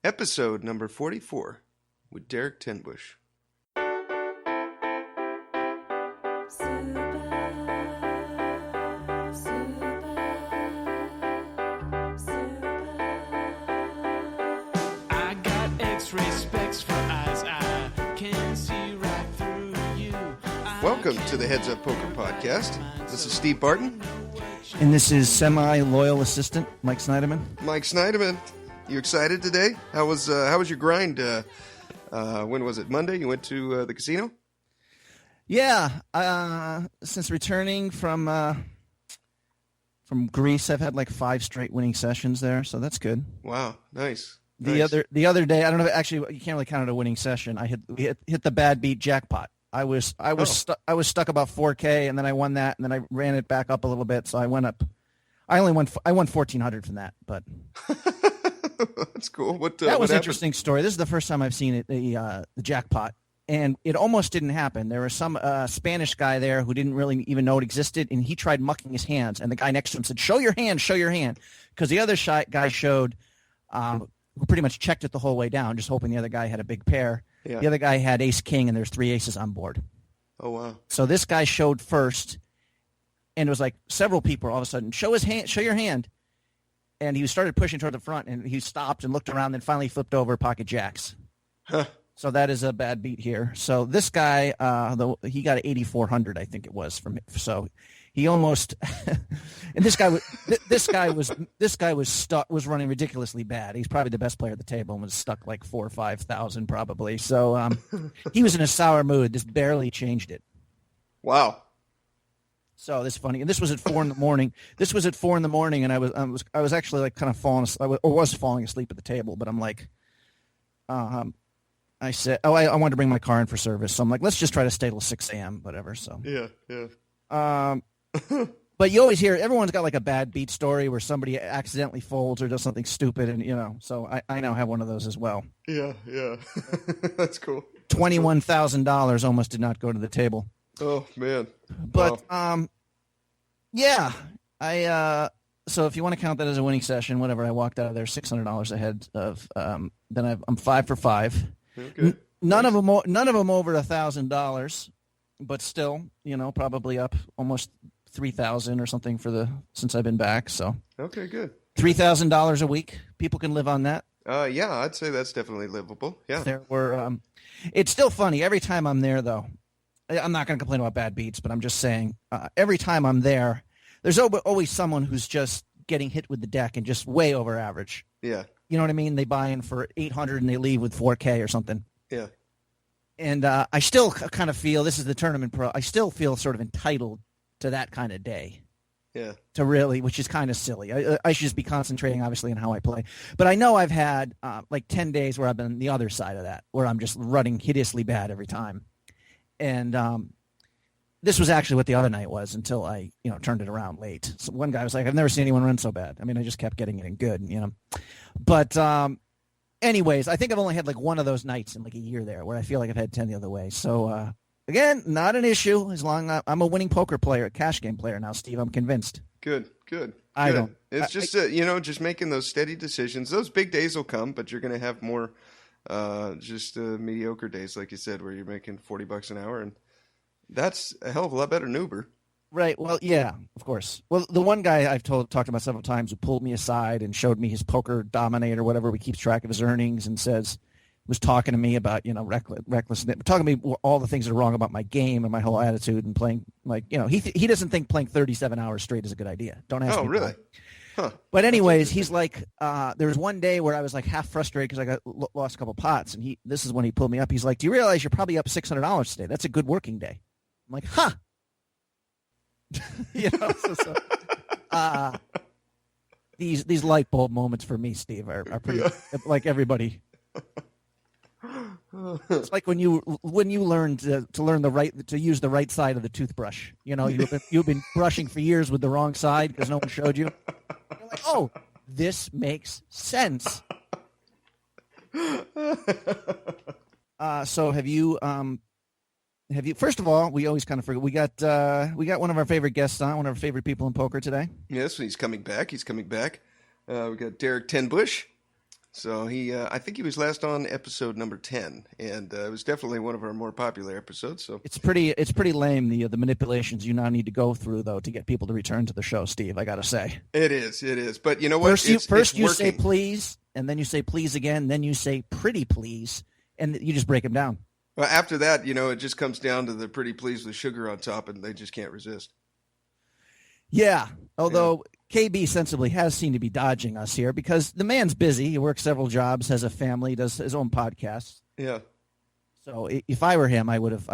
episode number 44 with Derek Tenbusch. I got X-ray specs for eyes, I can see right through you. Welcome to the Heads Up Poker Podcast. This is Steve Barton. And this is semi-loyal assistant, Mike Snyderman. Mike Snyderman, you excited today? How was your grind? When was it? Monday? You went to the casino? Yeah. Since returning from Greece, I've had like 5 straight winning sessions there, so that's good. Wow, nice. The other day, I don't know. Actually, you can't really count it a winning session. I hit the bad beat jackpot. I was stuck about 4K, and then I won that, and then I ran it back up a little bit, so I went up. I won 1,400 from that, but that's cool. That was an interesting story. This is the first time I've seen it, the jackpot, and it almost didn't happen. There was some Spanish guy there who didn't really even know it existed, and he tried mucking his hands, and the guy next to him said, "Show your hand, because the other guy showed, who pretty much checked it the whole way down, just hoping the other guy had a big pair. Yeah. The other guy had ace king, and there's 3 aces on board. Oh, wow. So this guy showed first, and it was like several people all of a sudden, show your hand. And he started pushing toward the front, and he stopped and looked around, and finally flipped over pocket jacks. Huh. So that is a bad beat here. So this guy, he got 8,400, I think it was from it. So he almost, and this guy was running ridiculously bad. He's probably the best player at the table and was stuck like 4,000 or 5,000 probably. So he was in a sour mood. This barely changed it. Wow. So this is funny, and this was at 4 in the morning. And I was actually like kind of falling asleep at the table. But I'm like, I said, I wanted to bring my car in for service, so I'm like, let's just try to stay till 6 a.m. whatever. So yeah. But you always hear everyone's got like a bad beat story where somebody accidentally folds or does something stupid, and so I now have one of those as well. Yeah. That's cool. $21,000 almost did not go to the table. Oh man. But wow. Yeah, so if you want to count that as a winning session, whatever, I walked out of there $600 ahead of. Then I'm 5 for 5. Okay. None of them over $1,000, but still, probably up almost 3,000 or something since I've been back. So okay, good. $3,000 a week. People can live on that. Yeah, I'd say that's definitely livable. Yeah. There were. It's still funny every time I'm there, though. I'm not going to complain about bad beats, but I'm just saying every time I'm there, there's always someone who's just getting hit with the deck and just way over average. Yeah. You know what I mean? They buy in for 800 and they leave with 4K or something. Yeah. And I still kind of feel, this is the tournament pro, I still feel sort of entitled to that kind of day. Yeah. Which is kind of silly. I should just be concentrating, obviously, on how I play. But I know I've had like 10 days where I've been on the other side of that, where I'm just running hideously bad every time. And this was actually what the other night was until I, turned it around late. So one guy was like, I've never seen anyone run so bad. I mean, I just kept getting it in good, But anyways, I think I've only had like one of those nights in like a year there where I feel like I've had 10 the other way. So, again, not an issue as long as I'm a winning poker player, a cash game player now, Steve. I'm convinced. Good. It's just, just making those steady decisions. Those big days will come, but you're going to have more mediocre days, like you said, where you're making $40 an hour, and that's a hell of a lot better than Uber. Right. Well, yeah, of course. Well, the one guy I've talked about several times who pulled me aside and showed me his poker dominator, whatever, we keeps track of his earnings, and was talking to me about, recklessness, talking to me all the things that are wrong about my game and my whole attitude and playing, like, he doesn't think playing 37 hours straight is a good idea. Don't ask me. Oh, really? Huh. But anyways, he's like, there was one day where I was like half frustrated because I lost a couple pots, and this is when he pulled me up. He's like, do you realize you're probably up $600 today? That's a good working day. I'm like, huh. These light bulb moments for me, Steve, are pretty like everybody. It's like when you learn to use the right side of the toothbrush. You've been brushing for years with the wrong side because no one showed you. You're like, oh, this makes sense. So have you? First of all, we always kind of forget. We got one of our favorite guests on, one of our favorite people in poker today. Yes, he's coming back. We got Derek Tenbusch. So I think he was last on episode number 10, and it was definitely one of our more popular episodes. So it's pretty lame the manipulations you now need to go through though to get people to return to the show, Steve. I got to say, it is. But you know what? First you working. say please, and then you say please again, then you say pretty please, and you just break them down. Well, after that, it just comes down to the pretty please with sugar on top, and they just can't resist. Yeah, although KB sensibly has seemed to be dodging us here because the man's busy. He works several jobs, has a family, does his own podcasts. Yeah. So if I were him, I would have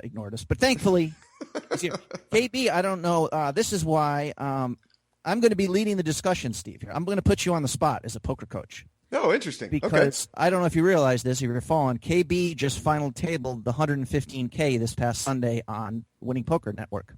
ignored us. But thankfully, he's here. KB, I don't know. This is why I'm going to be leading the discussion, Steve. Here, I'm going to put you on the spot as a poker coach. Oh, interesting. Because I don't know if you realize this, if you're following, KB just final tabled the 115K this past Sunday on Winning Poker Network.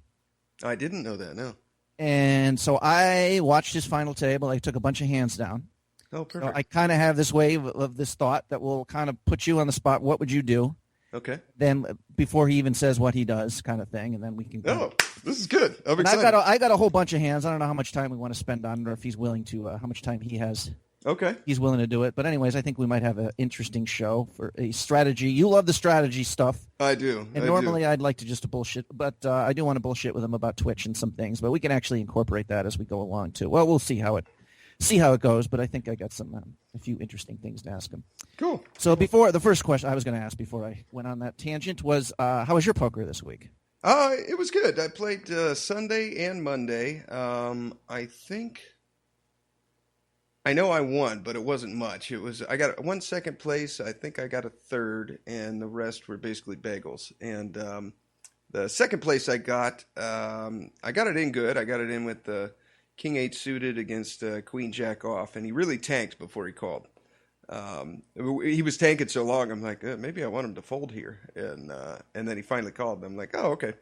I didn't know that, no. And so I watched his final table. I took a bunch of hands down. Oh, perfect. So I kind of have this wave of this thought that will kind of put you on the spot. What would you do? Okay. Then before he even says what he does, kind of thing, and then we can. Oh, this is good. I'm excited. I got a whole bunch of hands. I don't know how much time we want to spend on it, or if he's willing to. How much time he has. Okay. He's willing to do it. But anyways, I think we might have an interesting show for a strategy. You love the strategy stuff. I do. And normally I'd like to just bullshit, but I do want to bullshit with him about Twitch and some things. But we can actually incorporate that as we go along too. Well, we'll see how it goes. But I think I got a few interesting things to ask him. Cool. So before the first question I was going to ask before I went on that tangent was, how was your poker this week? It was good. I played Sunday and Monday. I know I won, but it wasn't much. I got one second place. I think I got a third, and the rest were basically bagels. And the second place I got it in good. I got it in with the King 8 suited against Queen Jack off, and he really tanked before he called. He was tanking so long, I'm like, maybe I want him to fold here. And then he finally called, and I'm like, oh, okay.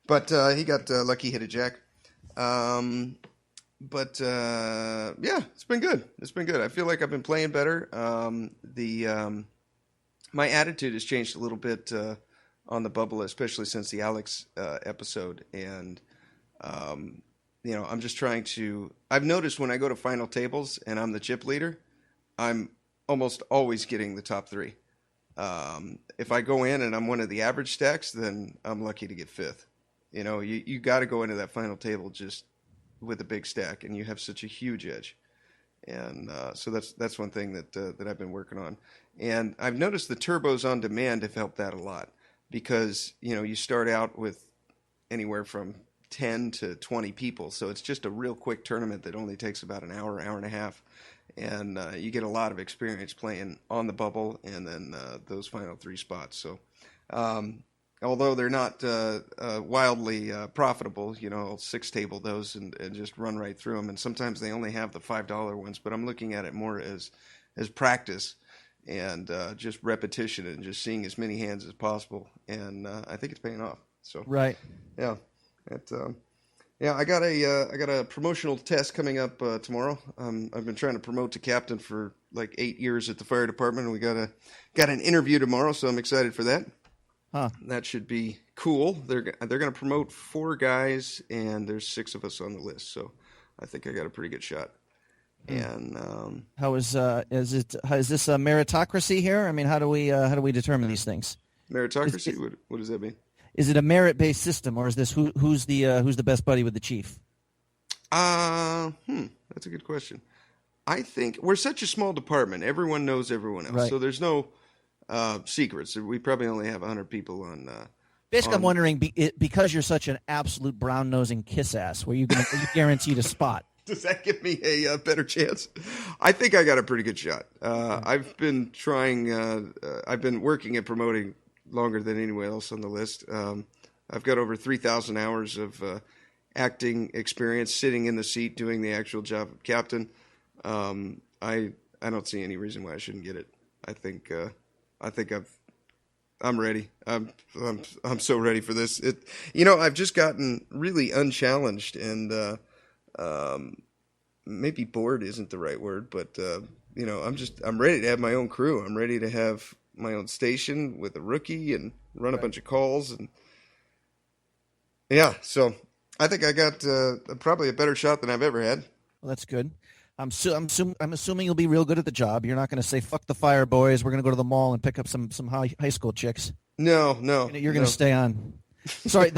But he got lucky, hit a jack. But yeah, it's been good. I feel like I've been playing better. My attitude has changed a little bit on the bubble, especially since the Alex episode. And I'm just trying to. I've noticed when I go to final tables and I'm the chip leader, I'm almost always getting the top three. If I go in and I'm one of the average stacks, then I'm lucky to get fifth. You got to go into that final table just with a big stack, and you have such a huge edge. And so that's one thing that I've been working on. And I've noticed the turbos on demand have helped that a lot because, you start out with anywhere from 10 to 20 people. So it's just a real quick tournament that only takes about an hour and a half. And you get a lot of experience playing on the bubble and then those final three spots. So although they're not wildly profitable, I'll six table those and just run right through them. And sometimes they only have the $5 ones, but I'm looking at it more as practice and just repetition and just seeing as many hands as possible. And I think it's paying off. So right, yeah, I got a promotional test coming up tomorrow. I've been trying to promote to captain for like 8 years at the fire department, and we got an interview tomorrow, so I'm excited for that. Huh. That should be cool. They're going to promote 4 guys, and there's 6 of us on the list. So I think I got a pretty good shot. And how is this a meritocracy here? I mean, how do we determine these things? Meritocracy? What does that mean? Is it a merit-based system, or is this who's the best buddy with the chief? That's a good question. I think we're such a small department. Everyone knows everyone else, right. So there's no secrets. We probably only have 100 people on. Basically, I'm wondering because you're such an absolute brown-nosing kiss-ass, are you guaranteed a spot? Does that give me a better chance? I think I got a pretty good shot. I've been trying. I've been working at promoting longer than anyone else on the list. I've got over 3,000 hours of acting experience, sitting in the seat, doing the actual job of captain. I don't see any reason why I shouldn't get it. I think I'm ready. I'm so ready for this. I've just gotten really unchallenged and maybe bored isn't the right word, but I'm ready to have my own crew. I'm ready to have my own station with a rookie and run a bunch of calls. And yeah, so I think I got probably a better shot than I've ever had. Well, that's good. I'm assuming you'll be real good at the job. You're not going to say "fuck the fire, boys." We're going to go to the mall and pick up some high school chicks. No. You're going to stay on. Sorry,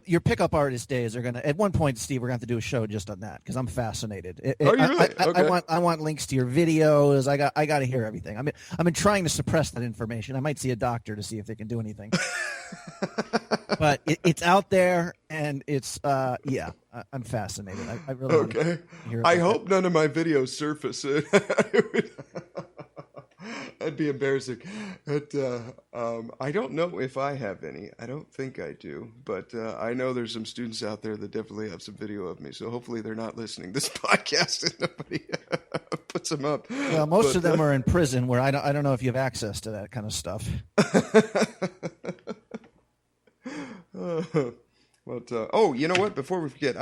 your pickup artist days are going to. At one point, Steve, we're going to have to do a show just on that because I'm fascinated. Are you really? Okay. I want links to your videos. I got to hear everything. I've been trying to suppress that information. I might see a doctor to see if they can do anything. But it's out there, and it's I'm fascinated. I really want to hear about I hope none of my videos surface. That'd be embarrassing. But I don't know if I have any. I don't think I do. But I know there's some students out there that definitely have some video of me. So hopefully they're not listening to this podcast and nobody puts them up. Well, most of them are in prison where I don't know if you have access to that kind of stuff. You know what? Before we forget,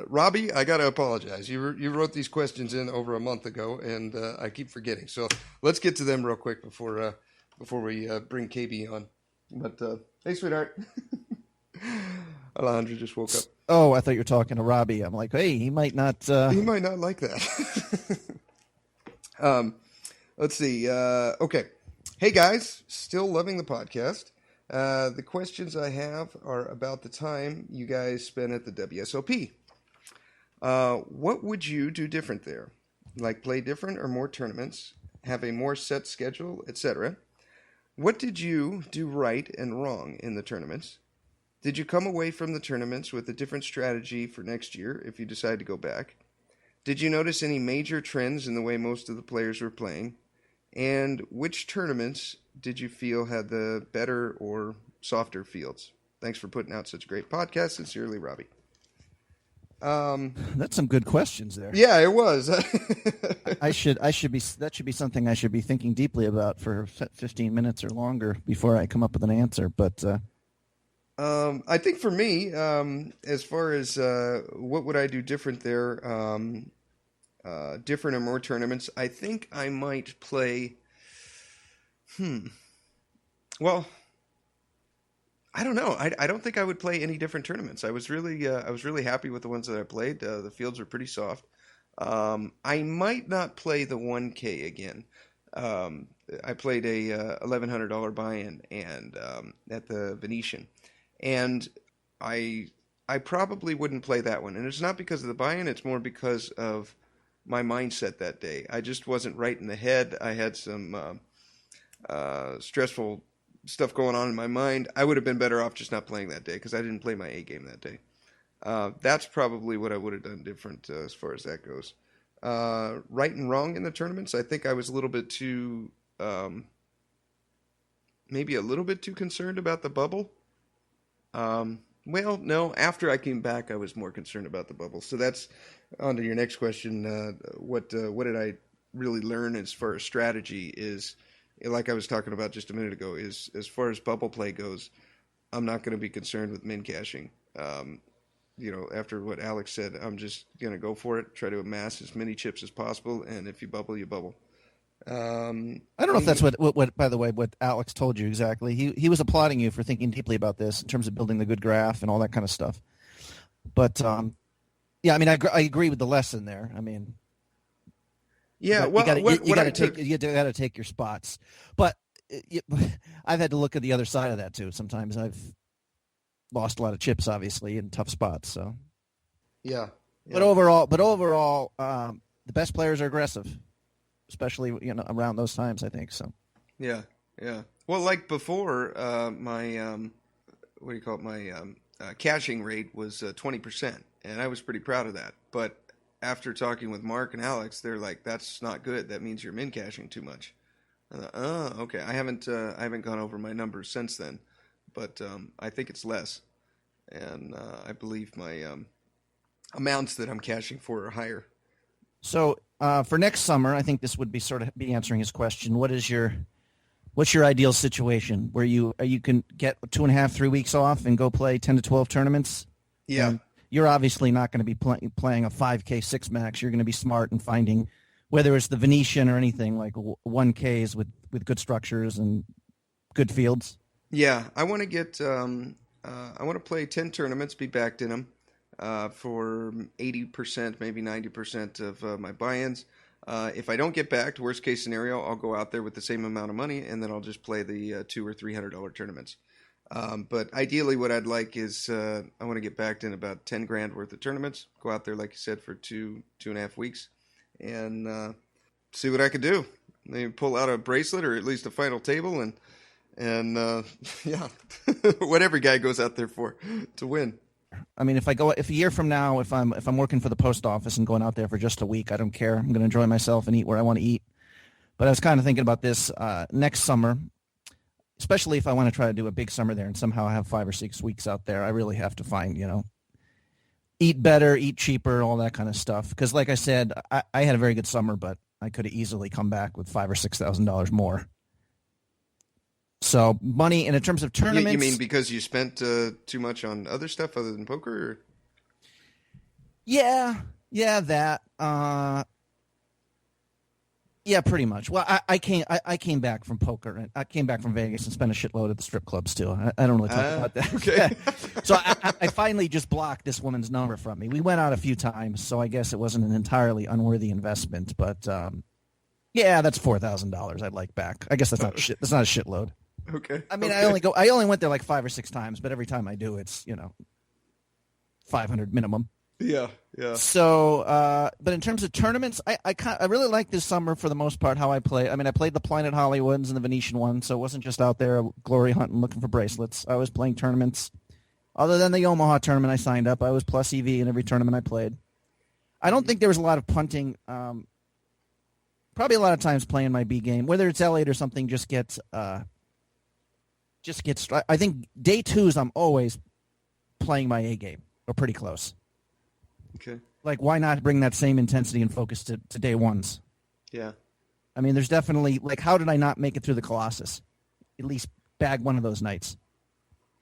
Robbie, I got to apologize. You wrote these questions in over a month ago, and I keep forgetting. So let's get to them real quick before we bring KB on. But hey, sweetheart. Alejandro just woke up. Oh, I thought you were talking to Robbie. I'm like, hey, he might not. He might not like that. Let's see. Okay. Hey, guys. Still loving the podcast. The questions I have are about the time you guys spent at the WSOP. What would you do different there? Like play different or more tournaments, have a more set schedule, etc. What did you do right and wrong in the tournaments? Did you come away from the tournaments with a different strategy for next year if you decide to go back? Did you notice any major trends in the way most of the players were playing? And which tournaments did you feel had the better or softer fields? Thanks for putting out such a great podcast. Sincerely, Robbie. That's some good questions there. Yeah, it was. That should be something I should be thinking deeply about for 15 minutes or longer before I come up with an answer. But I think for me, as far as what would I do different there, different or more tournaments, I think I might play. Well, I don't know. I don't think I would play any different tournaments. I was really happy with the ones that I played. The fields were pretty soft. I might not play the 1K again. I played a $1,100 buy-in and at the Venetian, and I probably wouldn't play that one. And it's not because of the buy-in. It's more because of my mindset that day. I just wasn't right in the head. I had some stressful stuff going on in my mind. I would have been better off just not playing that day because I didn't play my A game that day. That's probably what I would have done different as far as that goes. Right and wrong in the tournaments, I think I was a little bit too, maybe a little bit too concerned about the bubble. Well, no, after I came back, I was more concerned about the bubble. So that's on to your next question. What did I really learn as far as strategy is, like I was talking about just a minute ago, is as far as bubble play goes, I'm not going to be concerned with min cashing. After what Alex said, I'm just going to go for it, try to amass as many chips as possible, and if you bubble, you bubble. I don't know if that's what by the way, what Alex told you exactly. He was applauding you for thinking deeply about this in terms of building the good graph and all that kind of stuff. But yeah, I mean, I agree with the lesson there. I mean, yeah, you got to take your spots. But I've had to look at the other side of that too. Sometimes I've lost a lot of chips, obviously, in tough spots. So yeah. But overall, the best players are aggressive, especially around those times. I think so. Yeah. Well, like before, my caching rate was 20%, and I was pretty proud of that. But after talking with Mark and Alex, they're like, "That's not good. That means you're min caching too much." Okay. I haven't gone over my numbers since then, but I think it's less, and I believe my amounts that I'm caching for are higher. So for next summer, I think this would be sort of be answering his question. What's your ideal situation where you can get 2.5, 3 weeks off and go play 10 to 12 tournaments? Yeah. And you're obviously not going to be playing a 5K 6 max. You're going to be smart and finding, whether it's the Venetian or anything, like 1Ks with good structures and good fields. Yeah, I want to get. I want to play 10 tournaments, be backed in them. for 80%, maybe 90% of my buy-ins. If I don't get backed, worst case scenario, I'll go out there with the same amount of money, and then I'll just play the $200 or $300 tournaments. But ideally, what I'd like is I want to get backed in about 10 grand worth of tournaments. Go out there, like you said, for 2.5 weeks, and see what I could do. Maybe pull out a bracelet or at least a final table, and yeah, what every guy goes out there for to win. I mean, if a year from now, if I'm working for the post office and going out there for just a week, I don't care. I'm going to enjoy myself and eat where I want to eat. But I was kind of thinking about this next summer, especially if I want to try to do a big summer there and somehow have 5 or 6 weeks out there. I really have to find, eat better, eat cheaper, all that kind of stuff. Because like I said, I had a very good summer, but I could have easily come back with $5,000 or $6,000 more. So money, and in terms of tournaments, you mean because you spent too much on other stuff other than poker? Or? Yeah, that. Yeah, pretty much. Well, I came back from poker, and I came back from Vegas and spent a shitload at the strip clubs too. I don't really talk about that. Okay. So I finally just blocked this woman's number from me. We went out a few times, so I guess it wasn't an entirely unworthy investment. But yeah, that's $4,000 I'd like back. I guess that's not shit. That's not a shitload. Okay. I mean, okay. I only went there like 5 or 6 times, but every time I do, it's $500 minimum. Yeah. So, but in terms of tournaments, I really like this summer for the most part how I play. I mean, I played the Planet Hollywoods and the Venetian one, so it wasn't just out there glory hunting looking for bracelets. I was playing tournaments. Other than the Omaha tournament I signed up, I was plus EV in every tournament I played. I don't think there was a lot of punting. Probably a lot of times playing my B game, whether it's L8 or something, just gets. I think day 2s I'm always playing my A game or pretty close. Okay. Like, why not bring that same intensity and focus to day 1s? Yeah. I mean, there's definitely, like, how did I not make it through the Colossus? At least bag one of those nights.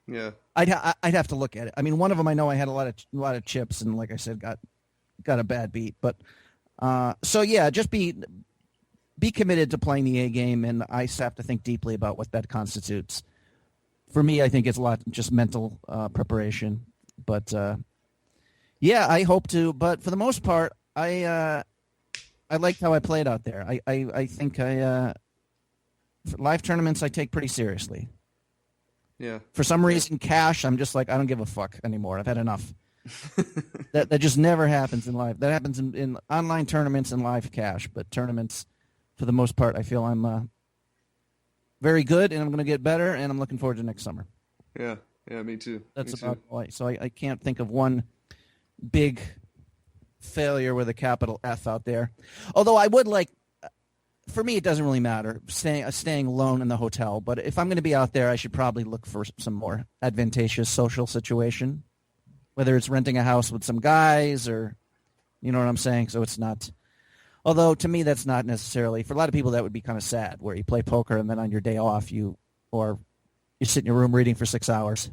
Yeah. I'd have to look at it. I mean, one of them I know I had a lot of chips and, like I said, got a bad beat. But so yeah, just be committed to playing the A game, and I have to think deeply about what that constitutes. For me, I think it's a lot just mental preparation. But yeah, I hope to. But for the most part, I liked how I played out there. I think for live tournaments I take pretty seriously. Yeah. For some reason, cash, I'm just like, I don't give a fuck anymore. I've had enough. that just never happens in live. That happens in online tournaments and live cash. But tournaments, for the most part, I feel I'm very good, and I'm going to get better, and I'm looking forward to next summer. Yeah, me too. That's about why. So I can't think of one big failure with a capital F out there. Although I would like, for me, it doesn't really matter staying alone in the hotel. But if I'm going to be out there, I should probably look for some more advantageous social situation, whether it's renting a house with some guys or, you know what I'm saying? So it's not. Although to me, that's not necessarily, for a lot of people, that would be kind of sad, where you play poker and then on your day off, you sit in your room reading for 6 hours,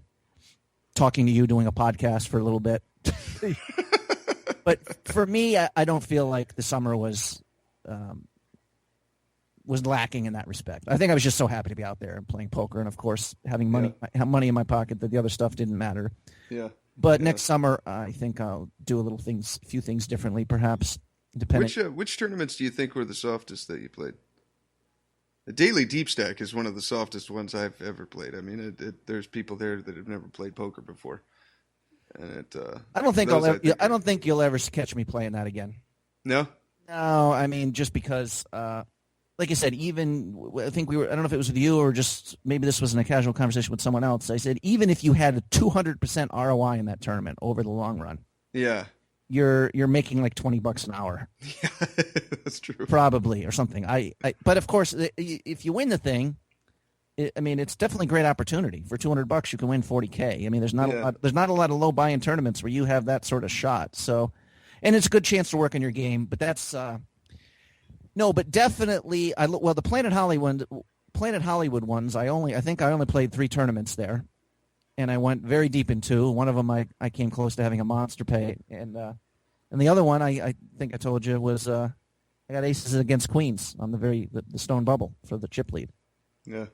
talking to you, doing a podcast for a little bit. But for me, I don't feel like the summer was lacking in that respect. I think I was just so happy to be out there and playing poker, and of course having money in my pocket that the other stuff didn't matter. Yeah. But next summer, I think I'll do a few things differently, perhaps. Depending. Which tournaments do you think were the softest that you played? The Daily Deep Stack is one of the softest ones I've ever played. I mean, there's people there that have never played poker before, and I don't think you'll ever catch me playing that again. No. No, I mean, just because, like I said, even I think I don't know if it was with you or just maybe this was in a casual conversation with someone else. I said even if you had a 200% ROI in that tournament over the long run, yeah, you're making like $20 an hour. Yeah, that's true. Probably or something. But of course, if you win the thing, I mean, it's definitely a great opportunity. For $200, you can win $40K. I mean, there's not a lot of low buy-in tournaments where you have that sort of shot. So, and it's a good chance to work on your game. But that's no, but definitely. The Planet Hollywood ones. I think I only played 3 tournaments there, and I went very deep in 2. One of them I came close to having a monster pay, and the other one I think I told you was I got aces against queens on the stone bubble for the chip lead. Yeah.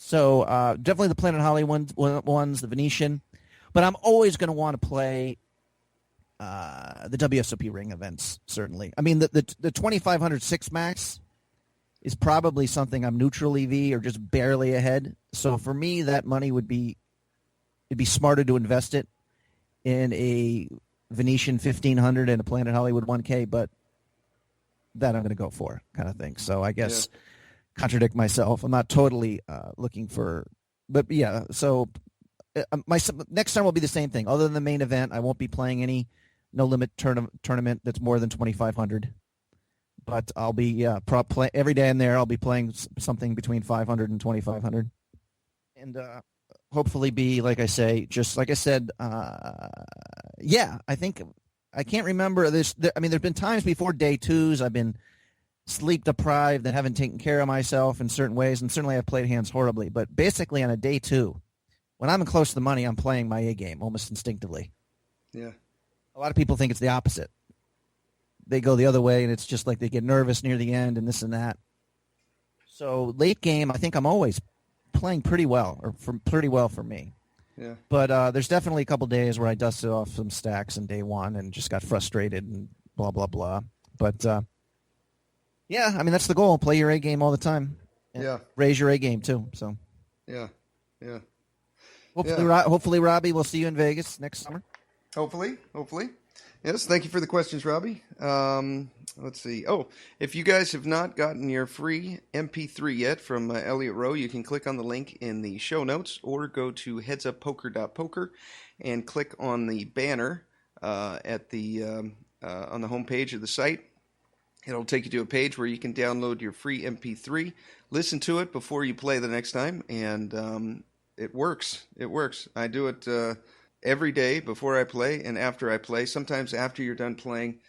So definitely the Planet Hollywood ones, the Venetian, but I'm always going to want to play the WSOP ring events, certainly. I mean, the 2,500 six max is probably something I'm neutral EV or just barely ahead. So for me, that money it'd be smarter to invest it in a Venetian 1,500 and a Planet Hollywood 1K, but that I'm going to go for kind of thing. So I guess contradict myself. I'm not totally looking for, but yeah. So my next time will be the same thing. Other than the main event, I won't be playing any no limit tournament that's more than 2,500. But I'll be every day in there. I'll be playing something between 500 and 2,500, and hopefully be like I say, just like I said. I think I can't remember this. I mean, there've been times before day twos I've been sleep deprived and haven't taken care of myself in certain ways, and certainly I've played hands horribly. But basically, on a day two, when I'm close to the money, I'm playing my A game almost instinctively. Yeah. A lot of people think it's the opposite. They go the other way, and it's just like they get nervous near the end and this and that. So late game, I think I'm always playing pretty well, or pretty well for me. Yeah. But there's definitely a couple days where I dusted off some stacks in day one and just got frustrated and blah, blah, blah. But, yeah, I mean, that's the goal. Play your A game all the time. Yeah. Raise your A game, too. So. Yeah. Yeah. Hopefully, Robbie, we'll see you in Vegas next summer. Hopefully. Yes, thank you for the questions, Robbie. Let's see. Oh, if you guys have not gotten your free MP3 yet from Elliot Rowe, you can click on the link in the show notes or go to headsuppoker.poker and click on the banner at the on the homepage of the site. It'll take you to a page where you can download your free MP3, listen to it before you play the next time, and it works. It works. I do it every day before I play and after I play. Sometimes after you're done playing,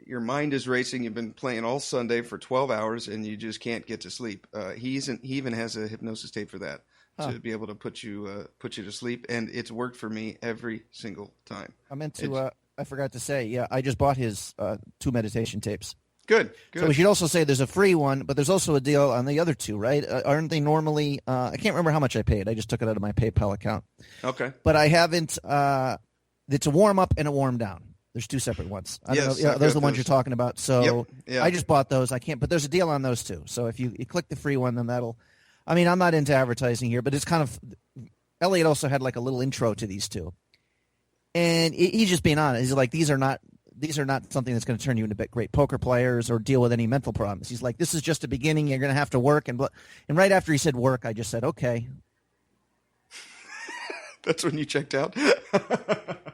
your mind is racing. You've been playing all Sunday for 12 hours and you just can't get to sleep. He even has a hypnosis tape for that to be able to put you to sleep, and it's worked for me every single time. I forgot to say, yeah, I just bought his 2 meditation tapes. Good. So we should also say there's a free one, but there's also a deal on the other 2, right? Aren't they normally? I can't remember how much I paid. I just took it out of my PayPal account. Okay. But I haven't. It's a warm up and a warm down. There's 2 separate ones. I don't know. Yeah, those are the ones you're talking about. So I just bought those. I can't. But there's a deal on those 2. So if you click the free one, then that'll. I mean, I'm not into advertising here, but it's kind of. Elliot also had like a little intro to these 2, and he's just being honest. He's like, these are not something that's going to turn you into great poker players or deal with any mental problems. He's like, this is just a beginning. You're going to have to work. And right after he said work, I just said, okay. That's when you checked out?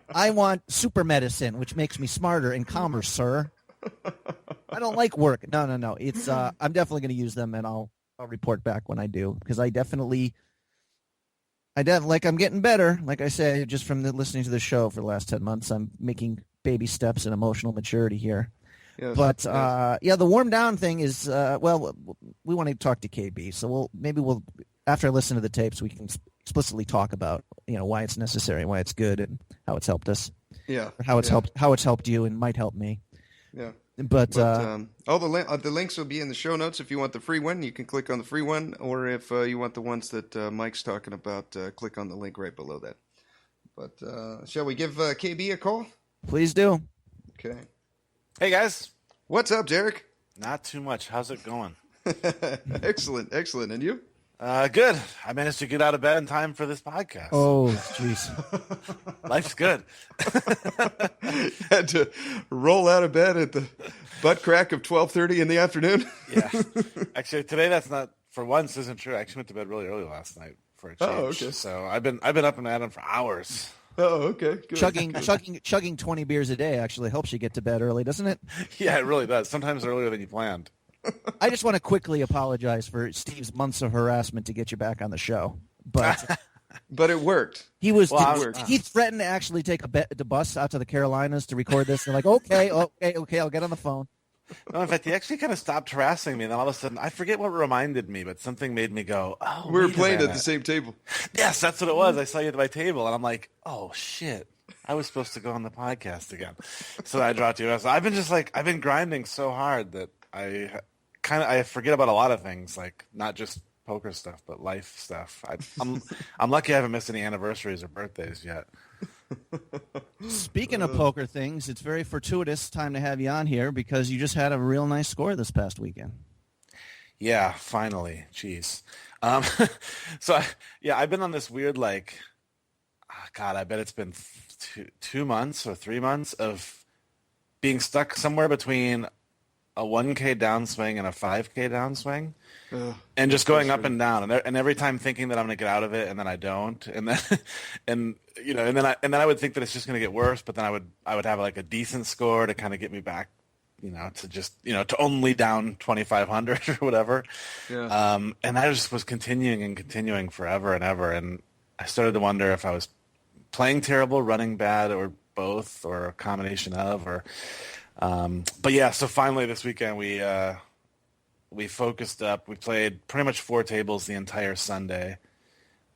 I want super medicine, which makes me smarter and calmer, sir. I don't like work. No. It's I'm definitely going to use them, and I'll report back when I do, because I'm getting better. Like I say, just from listening to the show for the last 10 months, I'm making baby steps in emotional maturity here. Yes, but the warm down thing is we want to talk to KB, so we'll after I listen to the tapes, we can explicitly talk about why it's necessary, why it's good, and how it's helped us. Yeah, or how it's helped you and might help me. Yeah. But all the links will be in the show notes. If you want the free one, you can click on the free one, or if you want the ones that Mike's talking about, click on the link right below that. But shall we give KB a call? Please do. Okay. Hey, guys. What's up, Derek? Not too much. How's it going? Excellent. And you? Good. I managed to get out of bed in time for this podcast. Oh, jeez. Life's good. Had to roll out of bed at the butt crack of 12:30 in the afternoon. Yeah. Actually, today that's not, for once, isn't true. I actually went to bed really early last night for a change. Oh, okay. So I've been up and at 'em for hours. Oh, okay. Good. Chugging 20 beers a day actually helps you get to bed early, doesn't it? Yeah, it really does. Sometimes earlier than you planned. I just want to quickly apologize for Steve's months of harassment to get you back on the show, but but it worked. He threatened to actually take the bus out to the Carolinas to record this. And like, okay, I'll get on the phone. No, in fact, he actually kind of stopped harassing me, and then all of a sudden, I forget what reminded me, but something made me go, "Oh, we were playing at the same table." Yes, that's what it was. I saw you at my table, and I'm like, "Oh shit." I was supposed to go on the podcast again. So I dropped you. I've been grinding so hard that I forget about a lot of things, like not just poker stuff, but life stuff. I'm lucky I haven't missed any anniversaries or birthdays yet. Speaking of poker things, it's very fortuitous time to have you on here because you just had a real nice score this past weekend. Yeah, finally. Jeez. I've been on this weird, like, God, I bet it's been 2 months or 3 months of being stuck somewhere between a 1K downswing and a 5K downswing, and just going up and down, and every time thinking that I'm going to get out of it, and then I don't, and then and then I would think that it's just going to get worse, but then I would have like a decent score to kind of get me back, to just to only down 2,500 or whatever, and I just was continuing forever and ever, and I started to wonder if I was playing terrible, running bad, or both, or a combination of, or. But yeah, so finally this weekend we focused up. We played pretty much 4 tables the entire Sunday,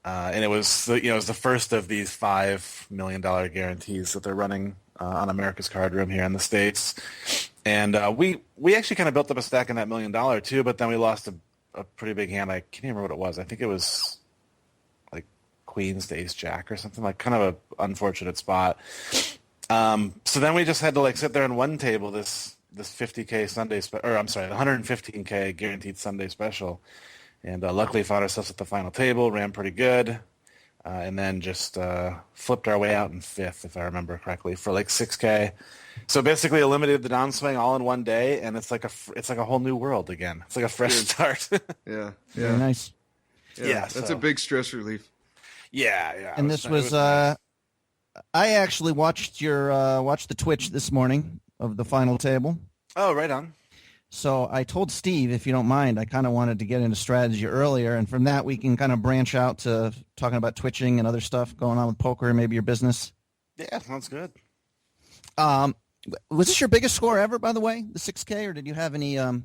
and it was the first of these $5 million guarantees that they're running on America's Card Room here in the States. And we actually kind of built up a stack in that $1 million too, but then we lost a pretty big hand. I can't remember what it was. I think it was like Queens to Ace Jack or something, like kind of an unfortunate spot. So then we just had to like sit there and one table this 50K Sunday, the 115K guaranteed Sunday special, and luckily found ourselves at the final table, ran pretty good, and then just flipped our way out in 5th, if I remember correctly, for like 6K. So basically eliminated the downswing all in one day, and it's like a whole new world again. It's like a fresh start. Yeah, Very nice. Yeah, that's a big stress relief. Yeah. And this was I actually watched the Twitch this morning of the final table. Oh, right on. So I told Steve, if you don't mind, I kind of wanted to get into strategy earlier, and from that we can kind of branch out to talking about twitching and other stuff going on with poker and maybe your business. Yeah, sounds good. Was this your biggest score ever, by the way, the 6K, or did you have any? No,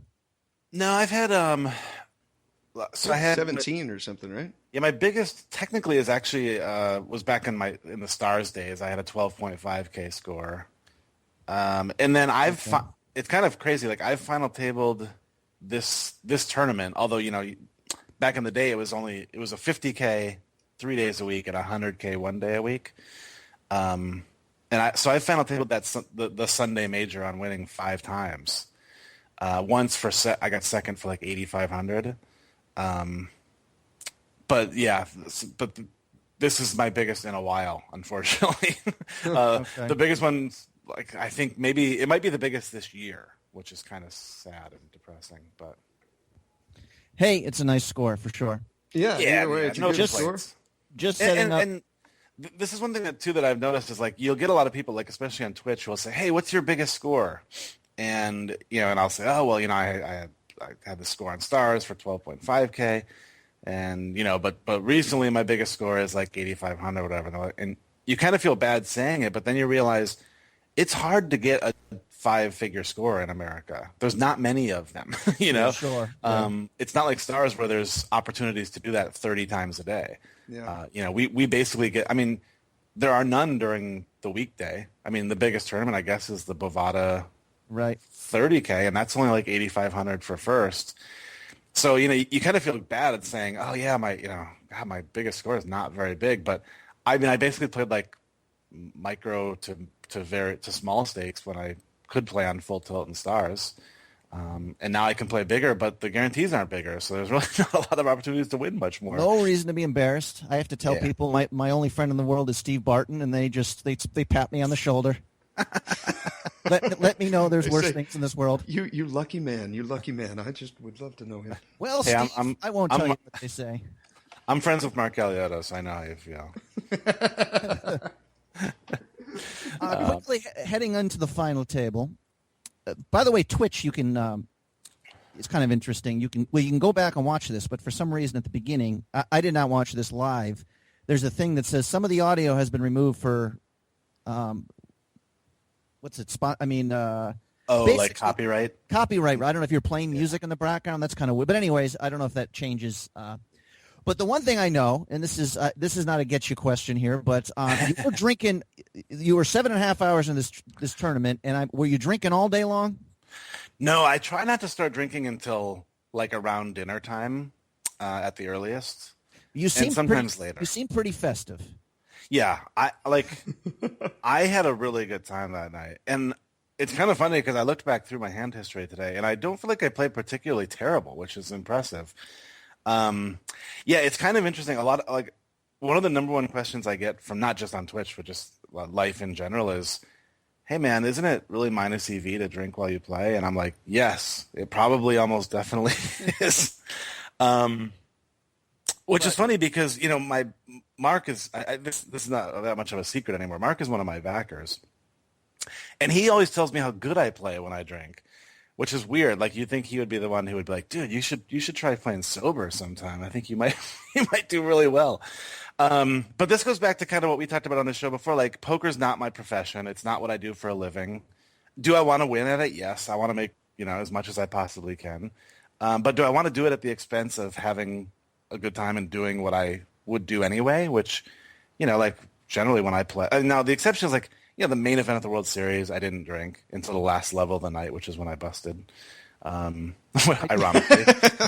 I've had So I had 17 or something, right? Yeah, my biggest technically is actually was back in the Stars days. I had a 12.5K score, and then it's kind of crazy. Like I've final tabled this tournament. Although back in the day it was a 50K 3 days a week and 100K 1 day a week. And I final tabled the Sunday major on winning 5 times. Once I got second for like 8,500. But this is my biggest in a while, unfortunately. Okay. The biggest one, like I think maybe it might be the biggest this year, which is kind of sad and depressing. But hey, it's a nice score for sure. Yeah. Either way, it's a good score. Just setting up. And this is one thing that I've noticed is like you'll get a lot of people, like especially on Twitch, who will say, "Hey, what's your biggest score?" And and I'll say, "Oh, well, I had the score on Stars for 12.5K." And, but recently my biggest score is like 8,500 or whatever. And you kind of feel bad saying it, but then you realize it's hard to get a 5-figure score in America. There's not many of them, Sure. It's not like Stars where there's opportunities to do that 30 times a day. Yeah. We basically get, there are none during the weekday. The biggest tournament, I guess, is the Bovada Right. 30K, and that's only like 8,500 for first. So, you kind of feel bad at saying, oh yeah, my biggest score is not very big, but I basically played like micro to small stakes when I could play on full tilt and Stars. And now I can play bigger, but the guarantees aren't bigger, so there's really not a lot of opportunities to win much more. No reason to be embarrassed. I have to tell people my only friend in the world is Steve Barton, and they pat me on the shoulder. Let me know there's worse things in this world. You lucky man. I just would love to know him. Well, hey, Steve, I won't tell you what they say. I'm friends with Mark Galeotto, so I know how you feel. Quickly heading into the final table. By the way, Twitch, you can. It's kind of interesting. You can go back and watch this, but for some reason at the beginning, I did not watch this live. There's a thing that says some of the audio has been removed for. What's it? Like copyright? Copyright. I don't know if you're playing music in the background. That's kind of weird. But anyways, I don't know if that changes. But the one thing I know, and this is not a get you question here, but you were drinking. You were 7.5 hours in this tournament, and were you drinking all day long? No, I try not to start drinking until like around dinner time, at the earliest. You seem sometimes later. You seem pretty festive. Yeah, I had a really good time that night, and it's kind of funny because I looked back through my hand history today, and I don't feel like I played particularly terrible, which is impressive. Yeah, it's kind of interesting. One of the number one questions I get from not just on Twitch, but just life in general is, hey man, isn't it really minus EV to drink while you play? And I'm like, yes, it probably almost definitely is. Which is funny because, my Mark is, this is not that much of a secret anymore. Mark is one of my backers. And he always tells me how good I play when I drink, which is weird. Like, you'd think he would be the one who would be like, dude, you should try playing sober sometime. I think you might do really well. But this goes back to kind of what we talked about on the show before. Like, poker's not my profession. It's not what I do for a living. Do I want to win at it? Yes. I want to make, as much as I possibly can. But do I want to do it at the expense of having a good time and doing what I would do anyway? Which, generally when I play. Now, the exception is the main event of the World Series, I didn't drink until the last level of the night, which is when I busted. Ironically.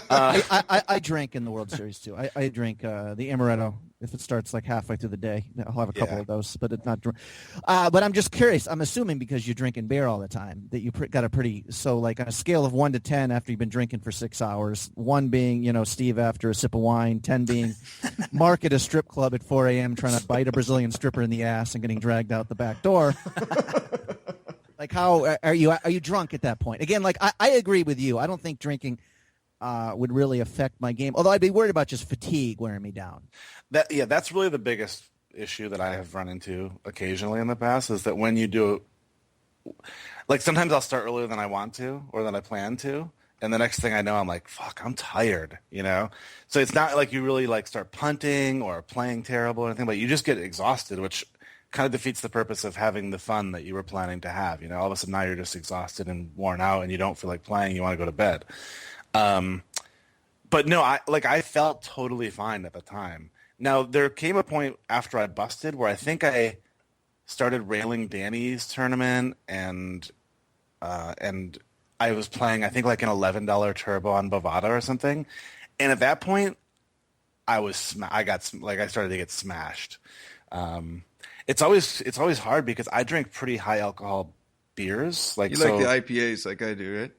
I drank in the World Series too. I drink the Amaretto if it starts like halfway through the day. I'll have a couple of those, but it's not. But I'm just curious. I'm assuming because you drink and beer all the time that you got a pretty. So like on a scale of 1 to 10, after you've been drinking for 6 hours, 1 being Steve after a sip of wine, 10 being Mark at a strip club at 4 a.m. trying to bite a Brazilian stripper in the ass and getting dragged out the back door. Like, how are you drunk at that point? Again, like I agree with you. I don't think drinking would really affect my game. Although I'd be worried about just fatigue wearing me down. That's really the biggest issue that I have run into occasionally in the past is that when you do, like sometimes I'll start earlier than I want to or than I plan to. And the next thing I know, I'm like, fuck, I'm tired, So it's not like you really like start punting or playing terrible or anything, but you just get exhausted, which kind of defeats the purpose of having the fun that you were planning to have. All of a sudden now you're just exhausted and worn out and you don't feel like playing. You want to go to bed. But no, I felt totally fine at the time. Now there came a point after I busted where I think I started railing Danny's tournament and I was playing, I think like an $11 turbo on Bovada or something. And at that point I started to get smashed. It's always hard because I drink pretty high alcohol beers. Like the IPAs like I do, right?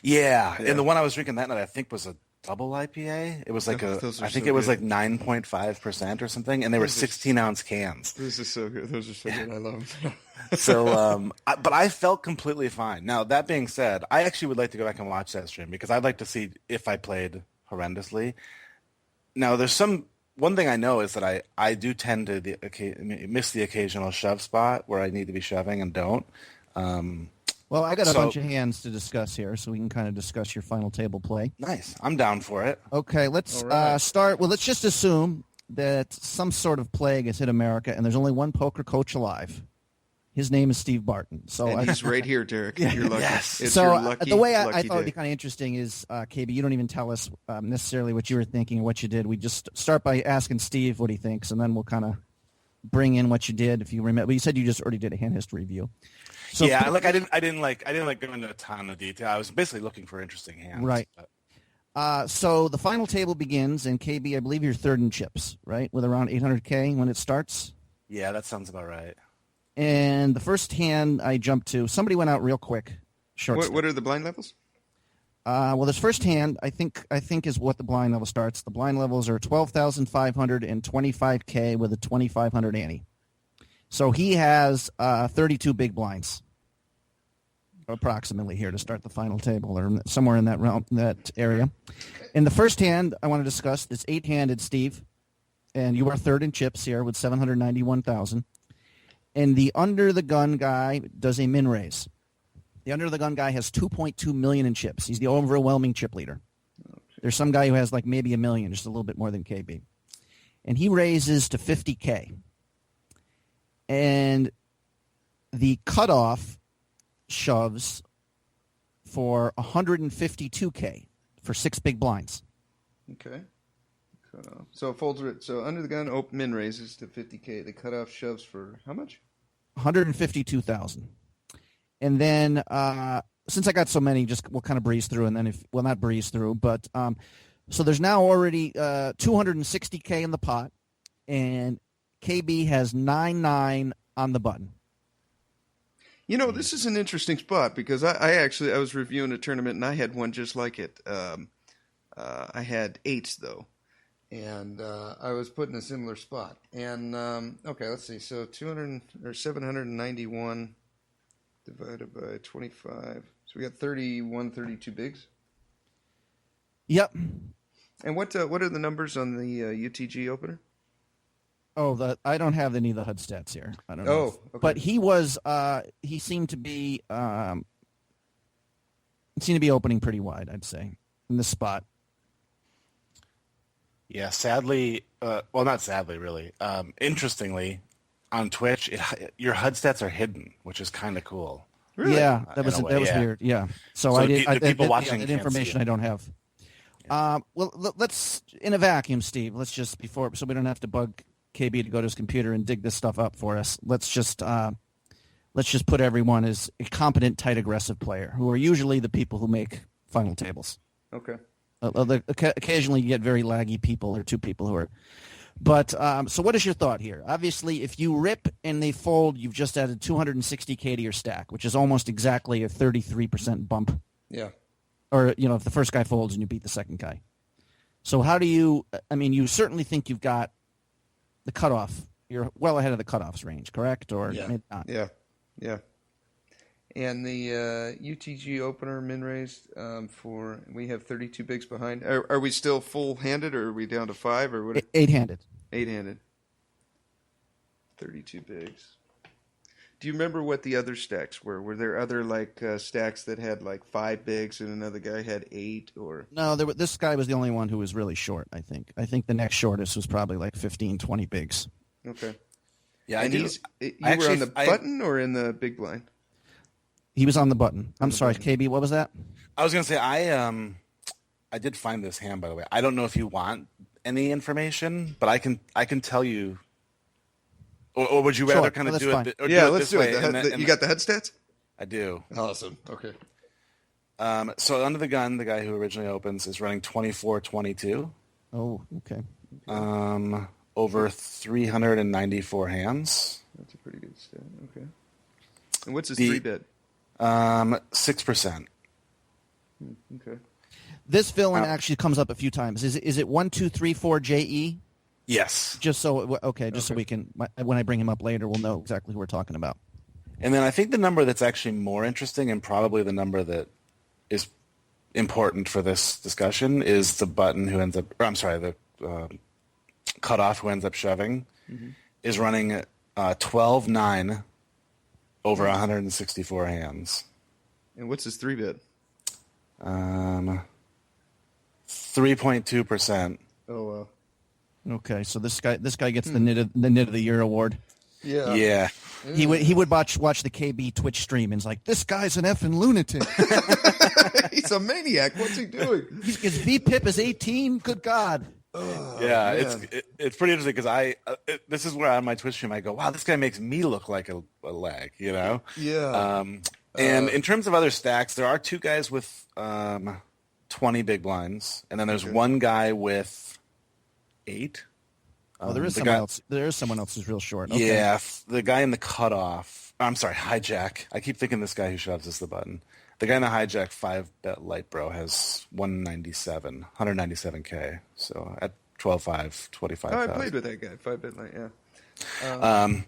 Yeah. And the one I was drinking that night I think was a double IPA. It was like it was like 9.5% or something, and they were 16-ounce cans. This is so good. Those are so good. I love them. So, but I felt completely fine. Now, that being said, I actually would like to go back and watch that stream because I'd like to see if I played horrendously. Now, there's one thing I know is that I do tend to miss the occasional shove spot where I need to be shoving and don't. Well, I got a bunch of hands to discuss here, so we can kind of discuss your final table play. Nice. I'm down for it. Okay, let's start. Well, let's just assume that some sort of plague has hit America, and there's only one poker coach alive. His name is Steve Barton. And he's right here, Derek. You're lucky. Yes. It's so your lucky, the way I lucky thought would be day. kind of interesting is, KB, you don't even tell us necessarily what you were thinking or what you did. We just start by asking Steve what he thinks, and then we'll kind of bring in what you did if you remember. But you said you just already did a hand history review. So yeah, I didn't go into a ton of detail. I was basically looking for interesting hands. Right. So the final table begins, and KB, I believe you're third in chips, right, with around 800K when it starts. Yeah, that sounds about right. And the first hand I jumped to, somebody went out real quick. What are the blind levels? Well, this first hand, I think is what the blind level starts. The blind levels are 12,500 and 25K with a 2,500 ante. So he has 32 big blinds, approximately, here to start the final table, or somewhere in that realm, that area. In the first hand, I want to discuss this 8-handed Steve, and you are third in chips here with 791,000. And the under the gun guy does a min raise. The under the gun guy has 2.2 million in chips. He's the overwhelming chip leader. Okay. There's some guy who has like maybe 1 million, just a little bit more than KB. And he raises to 50K. And the cutoff shoves for 152K for 6 big blinds. Okay. Cutoff. So folds it. So under the gun, open min raises to 50K. The cutoff shoves for how much? 152,000. And then since I got so many, we'll kind of breeze through, and then not breeze through, but so there's now already 260K in the pot, and KB has 9-9 on the button. You know, this is an interesting spot because I was reviewing a tournament and I had one just like it. I had 8s though, and I was put in a similar spot. And okay, let's see. So 791 divided by 25. So we got 32 bigs. Yep. And what are the numbers on the UTG opener? Oh, I don't have any of the HUD stats here. I don't know. Oh, okay. But he seemed to be opening pretty wide, I'd say, in this spot. Yeah, sadly, well, not sadly, really. Interestingly, on Twitch, your HUD stats are hidden, which is kind of cool. Really? Yeah, that was weird. Yeah, so people watching that information I don't have. Yeah. Well, let's in a vacuum, Steve. Let's just so we don't have to bug KB to go to his computer and dig this stuff up for us. Let's just put everyone as a competent, tight, aggressive player who are usually the people who make final tables. Okay. Occasionally, you get very laggy people or two people who are. But so, what is your thought here? Obviously, if you rip and they fold, you've just added 260K to your stack, which is almost exactly a 33% bump. Yeah. Or if the first guy folds and you beat the second guy. So how do you? I mean, you certainly think you've got the cutoff. You're well ahead of the cutoffs range, correct? Or maybe not? Yeah. And the UTG opener min raised we have 32 bigs behind. Are we still full handed or are we down to 5 or what? 8-handed. 8-handed. 32 bigs. Do you remember what the other stacks were? Were there other stacks that had 5 bigs and another guy had 8 or? No, this guy was the only one who was really short. I think the next shortest was probably 15, 20 bigs. Okay. Yeah, and you were on the button or in the big blind? He was on the button. I'm sorry, KB. What was that? I was going to say I did find this hand, by the way. I don't know if you want any information, but I can tell you. Or would you rather kind of do it? Let's do it. You got the HUD stats? I do. Awesome. Okay. So under the gun, the guy who originally opens is running 24-22. Oh, okay. Over 394 hands. That's a pretty good stat. Okay. And what's his 3-bet? 6%. Okay. This villain actually comes up a few times. Is it 1, 2, 3, 4 JE? Yes. So we can, when I bring him up later, we'll know exactly who we're talking about. And then I think the number that's actually more interesting and probably the number that is important for this discussion is the button who ends up, the cutoff who ends up shoving is running 12-9 over 164 hands. And what's his 3-bet? 3.2%. Oh wow. Okay, so this guy gets the Nit of the Year award. Yeah. Yeah. He would watch the KB Twitch stream and is like, this guy's an effing lunatic. He's a maniac. What's he doing? His VPIP is 18. Good God. Yeah, it's pretty interesting because this is where on my Twitch stream I go, wow, this guy makes me look like a lag, Yeah. And in terms of other stacks, there are 2 guys with 20 big blinds, and then there's one guy with 8. There is someone else. There is someone else who's real short. Okay. Yeah, the guy in the cutoff. I'm sorry, hijack. I keep thinking this guy who shoves is the button. The guy in the hijack 5-bet light bro has 197K. So at 12.5, 25,000. Oh, I played with that guy 5-bet light. Yeah.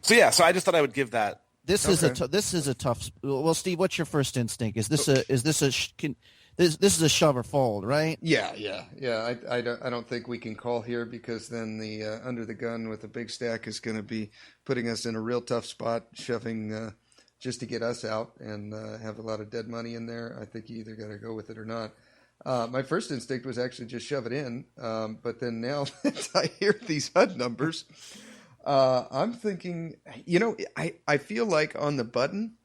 So I just thought I would give that. This is a tough. Well, Steve, what's your first instinct? Is this this is a shove or fold, right? Yeah. I don't think we can call here because then the under the gun with a big stack is going to be putting us in a real tough spot, shoving just to get us out and have a lot of dead money in there. I think you either got to go with it or not. My first instinct was actually just shove it in, but then now that I hear these HUD numbers, I'm thinking, I feel like on the button,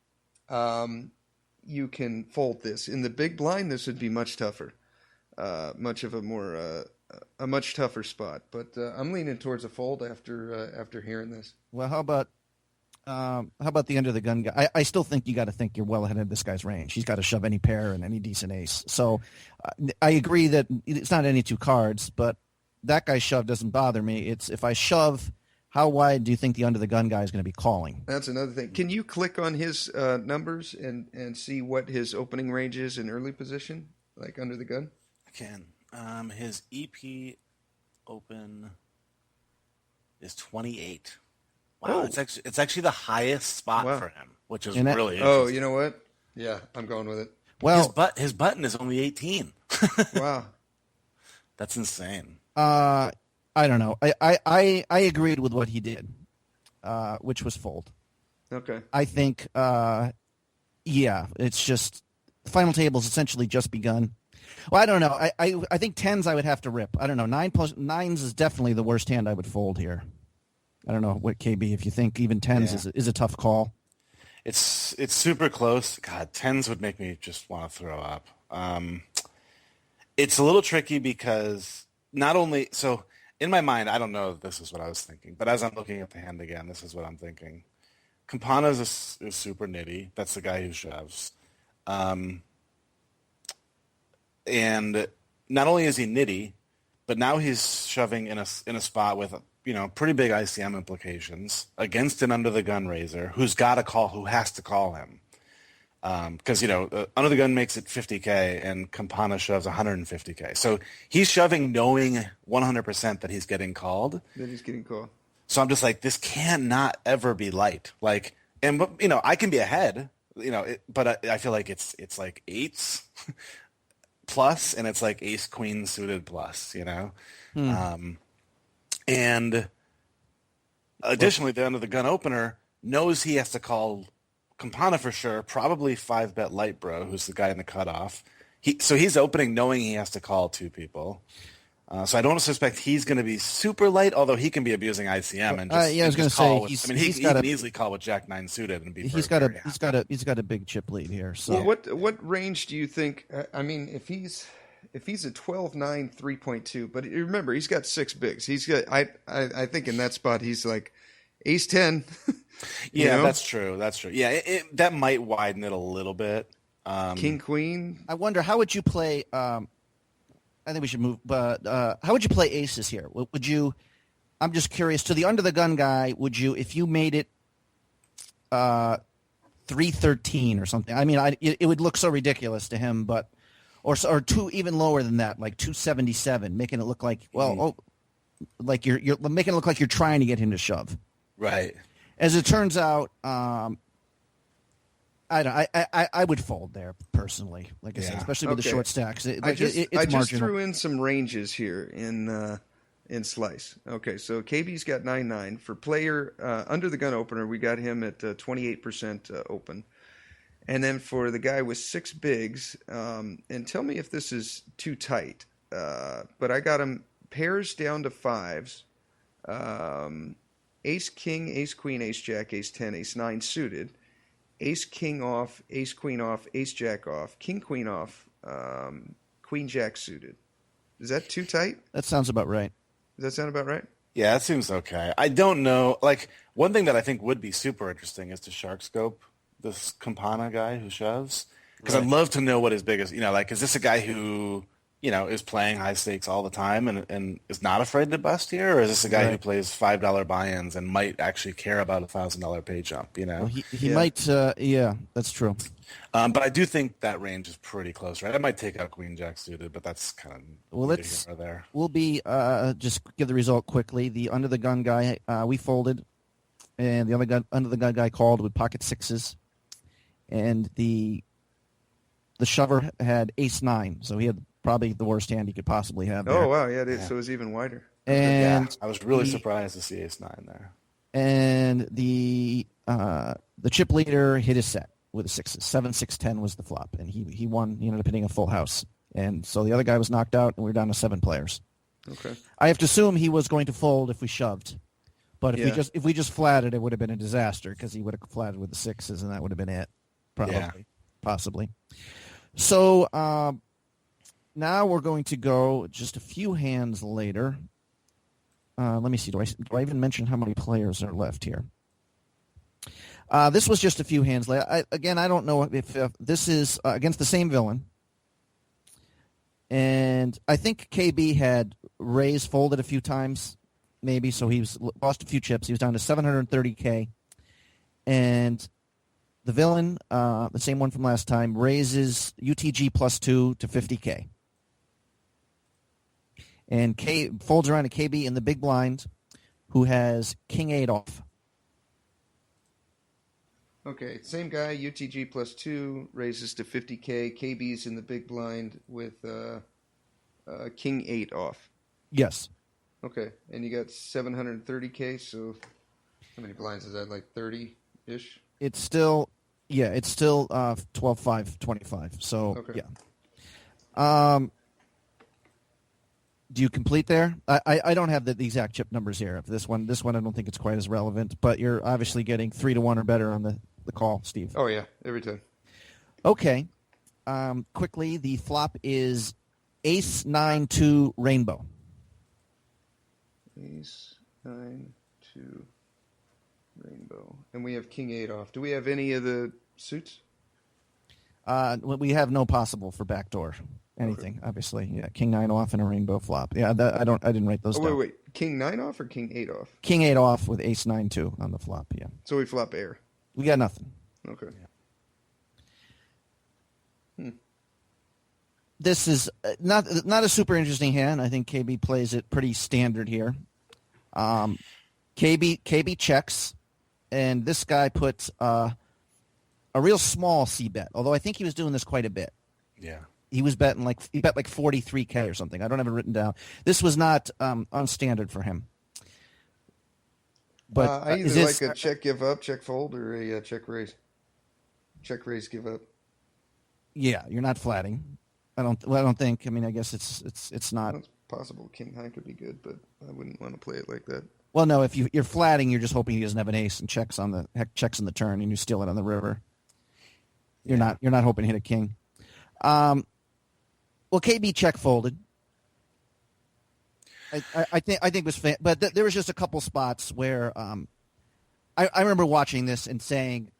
you can fold this. In the big blind, this would be much tougher, a much tougher spot. But I'm leaning towards a fold after hearing this. Well, how about the under the gun guy? I still think you got to think you're well ahead of this guy's range. He's got to shove any pair and any decent ace. So I agree that it's not any 2 cards, but that guy's shove doesn't bother me. It's if I shove how wide do you think the under the gun guy is going to be calling? That's another thing. Can you click on his numbers and see what his opening range is in early position, like under the gun? I can. His EP open is 28. Wow, Oh. it's actually the highest spot for him, which is And that- really interesting. Oh, you know what? Yeah, I'm going with it. Well, his button is only 18. Wow. That's insane. I don't know. I agreed with what he did, which was fold. Okay. I think, it's just the final table's essentially just begun. Well, I don't know. I think tens I would have to rip. I don't know. Nines is definitely the worst hand I would fold here. I don't know what KB if you think even tens is a tough call. It's super close. God, tens would make me just want to throw up. It's a little tricky because not only so in my mind I don't know if this is what I was thinking, but as I'm looking at the hand again, this is what I'm thinking. Campana is super nitty. That's the guy who shoves. And not only is he nitty, but now he's shoving in a spot with pretty big ICM implications against an under the gun raiser who has to call him. Because under the gun makes it 50K and Campana shoves 150K. So he's shoving knowing 100% that he's getting called. Then he's getting called. So I'm just like, this can't not ever be light. Like, and I can be ahead, but I feel like it's like eights plus, and it's like ace queen suited plus, and additionally, the under the gun opener knows he has to call Campana for sure, probably 5-bet light bro, who's the guy in the cutoff. So he's opening knowing he has to call two people. So I don't suspect he's going to be super light, although he can be abusing ICM and just, I was going to say he can easily call with Jack 9 suited and be. He's got a big chip lead here. So well, what range do you think? I mean, if he's a 12-9 3.2, but remember he's got six bigs. He's got I think in that spot he's like ace 10. Yeah, that's true. Yeah, that might widen it a little bit. King queen. I wonder how would you play. I think we should move. But how would you play aces here? Would you? I'm just curious. To the under the gun guy, would you, if you made it 313 or something? I mean, it would look so ridiculous to him, but or two even lower than that, like 277, making it look like like you're making it look like you're trying to get him to shove. Right. As it turns out, I would fold there personally, like I said, especially with the short stacks. It's I just marginal. threw in some ranges here in slice. Okay, so KB's got 9-9 for player under the gun opener. We got him at 28% open, and then for the guy with six bigs, and tell me if this is too tight. But I got him pairs down to fives. Ace king, ace queen, ace jack, ace 10, ace 9 suited. Ace king off, ace queen off, ace jack off, king queen off, queen jack suited. Is that too tight? That sounds about right. Does that sound about right? Yeah, that seems okay. I don't know. Like, one thing that I think would be super interesting is to shark scope this Campana guy who shoves. Because I'd love to know what his biggest, like, is this a guy who, is playing high stakes all the time and is not afraid to bust here? Or is this a guy who plays $5 buy-ins and might actually care about a $1,000 pay jump, Well, he might, that's true. But I do think that range is pretty close, right? I might take out Queen Jack suited, but that's kind of We'll be just give the result quickly. The under the gun guy we folded, and the under the gun guy called with pocket sixes, and the shover had ace 9, so he had probably the worst hand he could possibly have there. Oh wow, yeah, it is. So it was even wider. And I was really surprised to see ace 9 there. And the chip leader hit his set with a sixes. 7-6-10 was the flop, and he won. He ended up hitting a full house, and so the other guy was knocked out, and we were down to 7 players. Okay. I have to assume he was going to fold if we shoved, but if we just flatted, it would have been a disaster because he would have flatted with the sixes, and that would have been it, possibly. So now we're going to go just a few hands later. Let me see. Do I even mention how many players are left here? This was just a few hands later. I don't know if this is against the same villain. And I think KB had raised folded a few times maybe, so he's lost a few chips. He was down to 730K. And the villain, the same one from last time, raises UTG +2 to 50K. And folds around a KB in the big blind, who has King-8 off. Okay, same guy, UTG +2, raises to 50K. KB's in the big blind with King-8 off. Yes. Okay, and you got 730K, so how many blinds is that, like 30-ish? It's still 12-5, 25. So, okay. Yeah. Do you complete there? I don't have the exact chip numbers here. This one I don't think it's quite as relevant, but you're obviously getting 3-1 or better on the call, Steve. Oh, yeah, every time. Okay. Quickly, the flop is Ace-9-2 Rainbow. Ace-9-2 Rainbow. And we have King-8 off. Do we have any of the suits? We have no possible for backdoor anything, okay. Obviously. Yeah, King-9 off and a Rainbow flop. Yeah, I didn't write those down. Wait. King-9 off or King-8 off? King-8 off with Ace-9-2 on the flop, yeah. So we flop air. We got nothing. Okay. Yeah. This is not a super interesting hand. I think KB plays it pretty standard here. KB checks, and this guy puts a real small c-bet, although I think he was doing this quite a bit. Yeah. He bet like 43K or something. I don't have it written down. This was not unstandard for him. But I either like a check give up, check fold, or a check raise. Check raise give up. Yeah, you're not flatting. I don't think. I mean, I guess it's not. Well, it's possible King High could be good, but I wouldn't want to play it like that. Well, no. If you're flatting, you're just hoping he doesn't have an ace and checks in the turn, and you steal it on the river. You're not hoping to hit a king. Well, KB check folded. I think it was, but there was just a couple spots where I remember watching this and saying,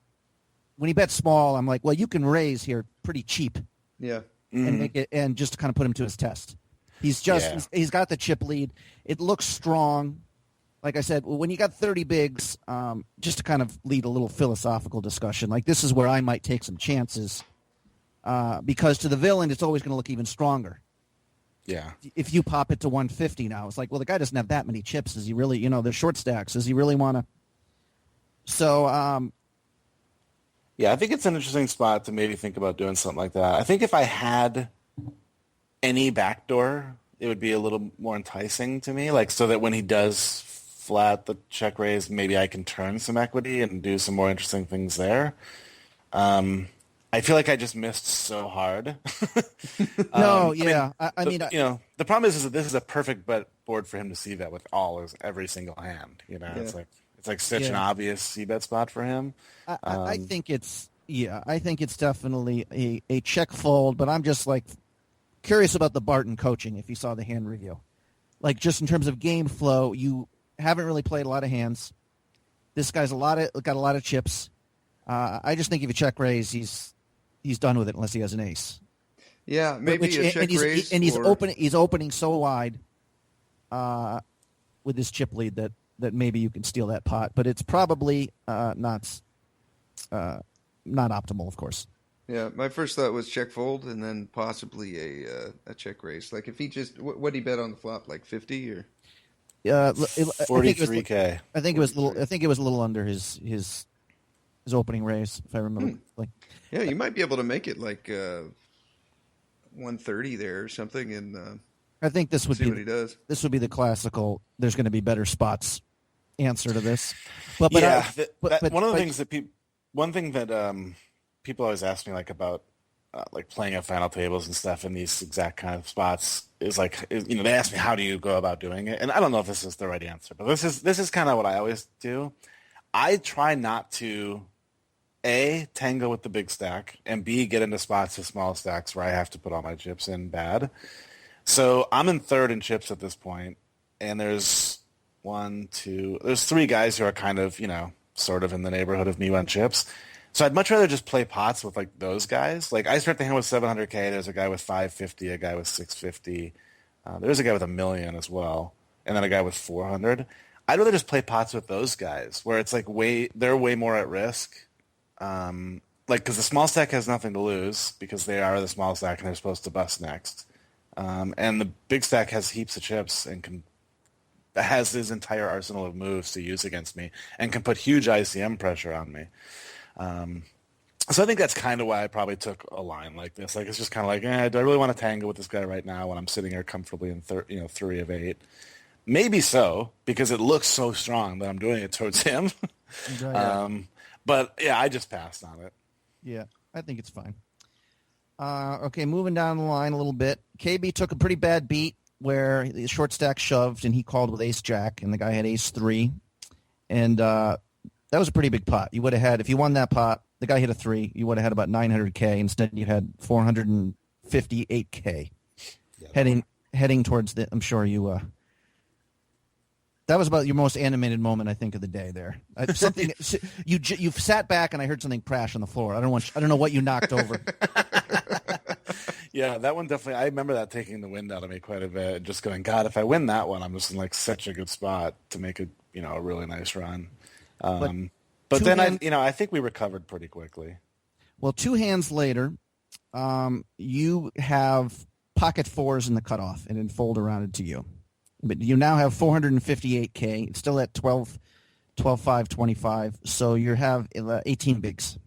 when he bet small, I'm like, well, you can raise here pretty cheap. Yeah. And make it, and just to kind of put him to his test. He's he's got the chip lead. It looks strong. Like I said, when you got 30 bigs, just to kind of lead a little philosophical discussion, like this is where I might take some chances, because to the villain, it's always going to look even stronger. Yeah. If you pop it to 150 now, it's like, well, the guy doesn't have that many chips. Does he really, they're short stacks. Does he really want to? So, yeah, I think it's an interesting spot to maybe think about doing something like that. I think if I had any backdoor, it would be a little more enticing to me, like so that when he does flat the check raise, maybe I can turn some equity and do some more interesting things there. I feel like I just missed so hard. No, yeah. I mean, the problem is that this is a perfect board for him to see that with every single hand. Yeah. It's like such an obvious c-bet spot for him. I think it's definitely a check fold, but I'm just like curious about the Barton coaching. If you saw the hand review, like just in terms of game flow, you haven't really played a lot of hands. This guy's got a lot of chips. I just think if you check raise, he's done with it unless he has an ace. Yeah, maybe a check raise. And he's opening so wide with this chip lead that maybe you can steal that pot, but it's probably not optimal, of course. Yeah, my first thought was check fold and then possibly a check raise. Like if he just what did he bet on the flop, like 50 or 43K. I think it was a little under his opening raise, if I remember. Yeah, you might be able to make it like 130 there or something, and I think this would see be what he does. This would be the classical. There's going to be better spots answer to this. One of the things that people always ask me like about like playing at final tables and stuff in these exact kind of spots is like, they ask me how do you go about doing it, and I don't know if this is the right answer, but this is kind of what I always do. I try not to A, tango with the big stack, and B, get into spots with small stacks where I have to put all my chips in bad. So I'm in third in chips at this point, and there's three guys who are kind of, sort of in the neighborhood of me on chips. So I'd much rather just play pots with like those guys. Like I start the hand with 700K. There's a guy with 550, a guy with 650. There's a guy with $1 million as well. and then a guy with 400. I'd rather just play pots with those guys where it's like they're way more at risk. Because the small stack has nothing to lose because they are the small stack and they're supposed to bust next. And the big stack has heaps of chips and has his entire arsenal of moves to use against me and can put huge ICM pressure on me. So I think that's kind of why I probably took a line like this. Like it's just kind of like, do I really want to tango with this guy right now when I'm sitting here comfortably in 3 of 8? Maybe so, because it looks so strong that I'm doing it towards him. But yeah, I just passed on it. Yeah, I think it's fine. Okay, moving down the line a little bit. KB took a pretty bad beat where the short stack shoved and he called with ace jack and the guy had ace 3. And that was a pretty big pot. You would have had, if you won that pot, the guy hit a 3, you would have had about 900K. Instead, you had 458K heading towards the, I'm sure you, that was about your most animated moment, I think, of the day there. Something you sat back and I heard something crash on the floor. I don't know what you knocked over. Yeah, that one definitely. I remember that taking the wind out of me quite a bit. Just going, God, if I win that one, I'm just in like such a good spot to make a really nice run. But then I think we recovered pretty quickly. Well, 2 hands later, you have pocket 4s in the cutoff and then fold around it to you. But you now have 458K. It's still at 12, 5, 25. So you have 18 bigs.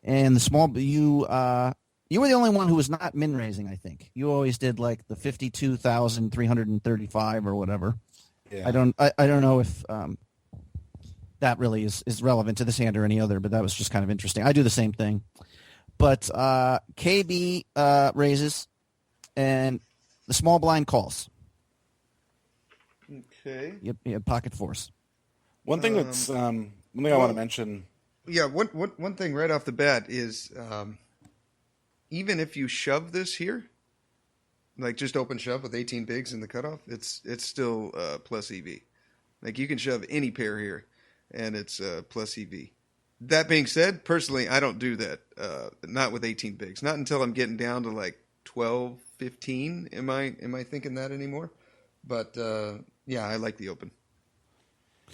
And the small, you were the only one who was not min raising, I think. You always did like the 52,335 or whatever. Yeah. I don't know if that really is relevant to this hand or any other, but that was just kind of interesting. I do the same thing. But KB raises and the small blind calls. Okay. Yep, pocket 4s. One thing I want to mention. Yeah, one thing right off the bat is even if you shove this here, like just open shove with 18 bigs in the cutoff, it's still plus EV. Like you can shove any pair here, and it's plus EV. That being said, personally, I don't do that. Not with 18 bigs. Not until I'm getting down to like 12, 15. Am I thinking that anymore? But yeah, I like the open.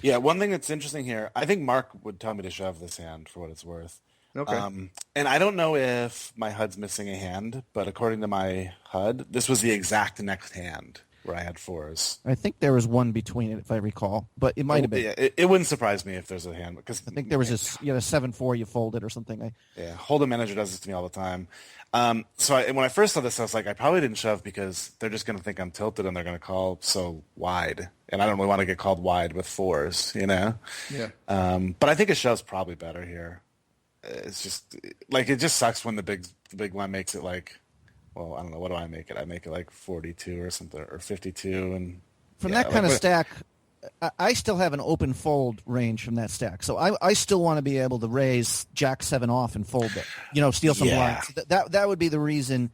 Yeah, one thing that's interesting here, I think Mark would tell me to shove this hand for what it's worth. Okay. And I don't know if my HUD's missing a hand, but according to my HUD, this was the exact next hand where I had 4s. I think there was one between it, if I recall, but it might have been. Yeah, it wouldn't surprise me if there's a hand because I think there was a 7-4 you folded or something. Yeah, Hold'em manager does this to me all the time. So when I first saw this, I was like, I probably didn't shove because they're just going to think I'm tilted and they're going to call so wide, and I don't really want to get called wide with 4s, Yeah. But I think a shove's probably better here. It's just like it just sucks when the big one makes it like, well, I don't know, what do I make it? I make it like 42 or something or 52, and from that kind of stack, I still have an open fold range from that stack, so I still want to be able to raise Jack 7 off and fold it. Steal some blinds. That would be the reason.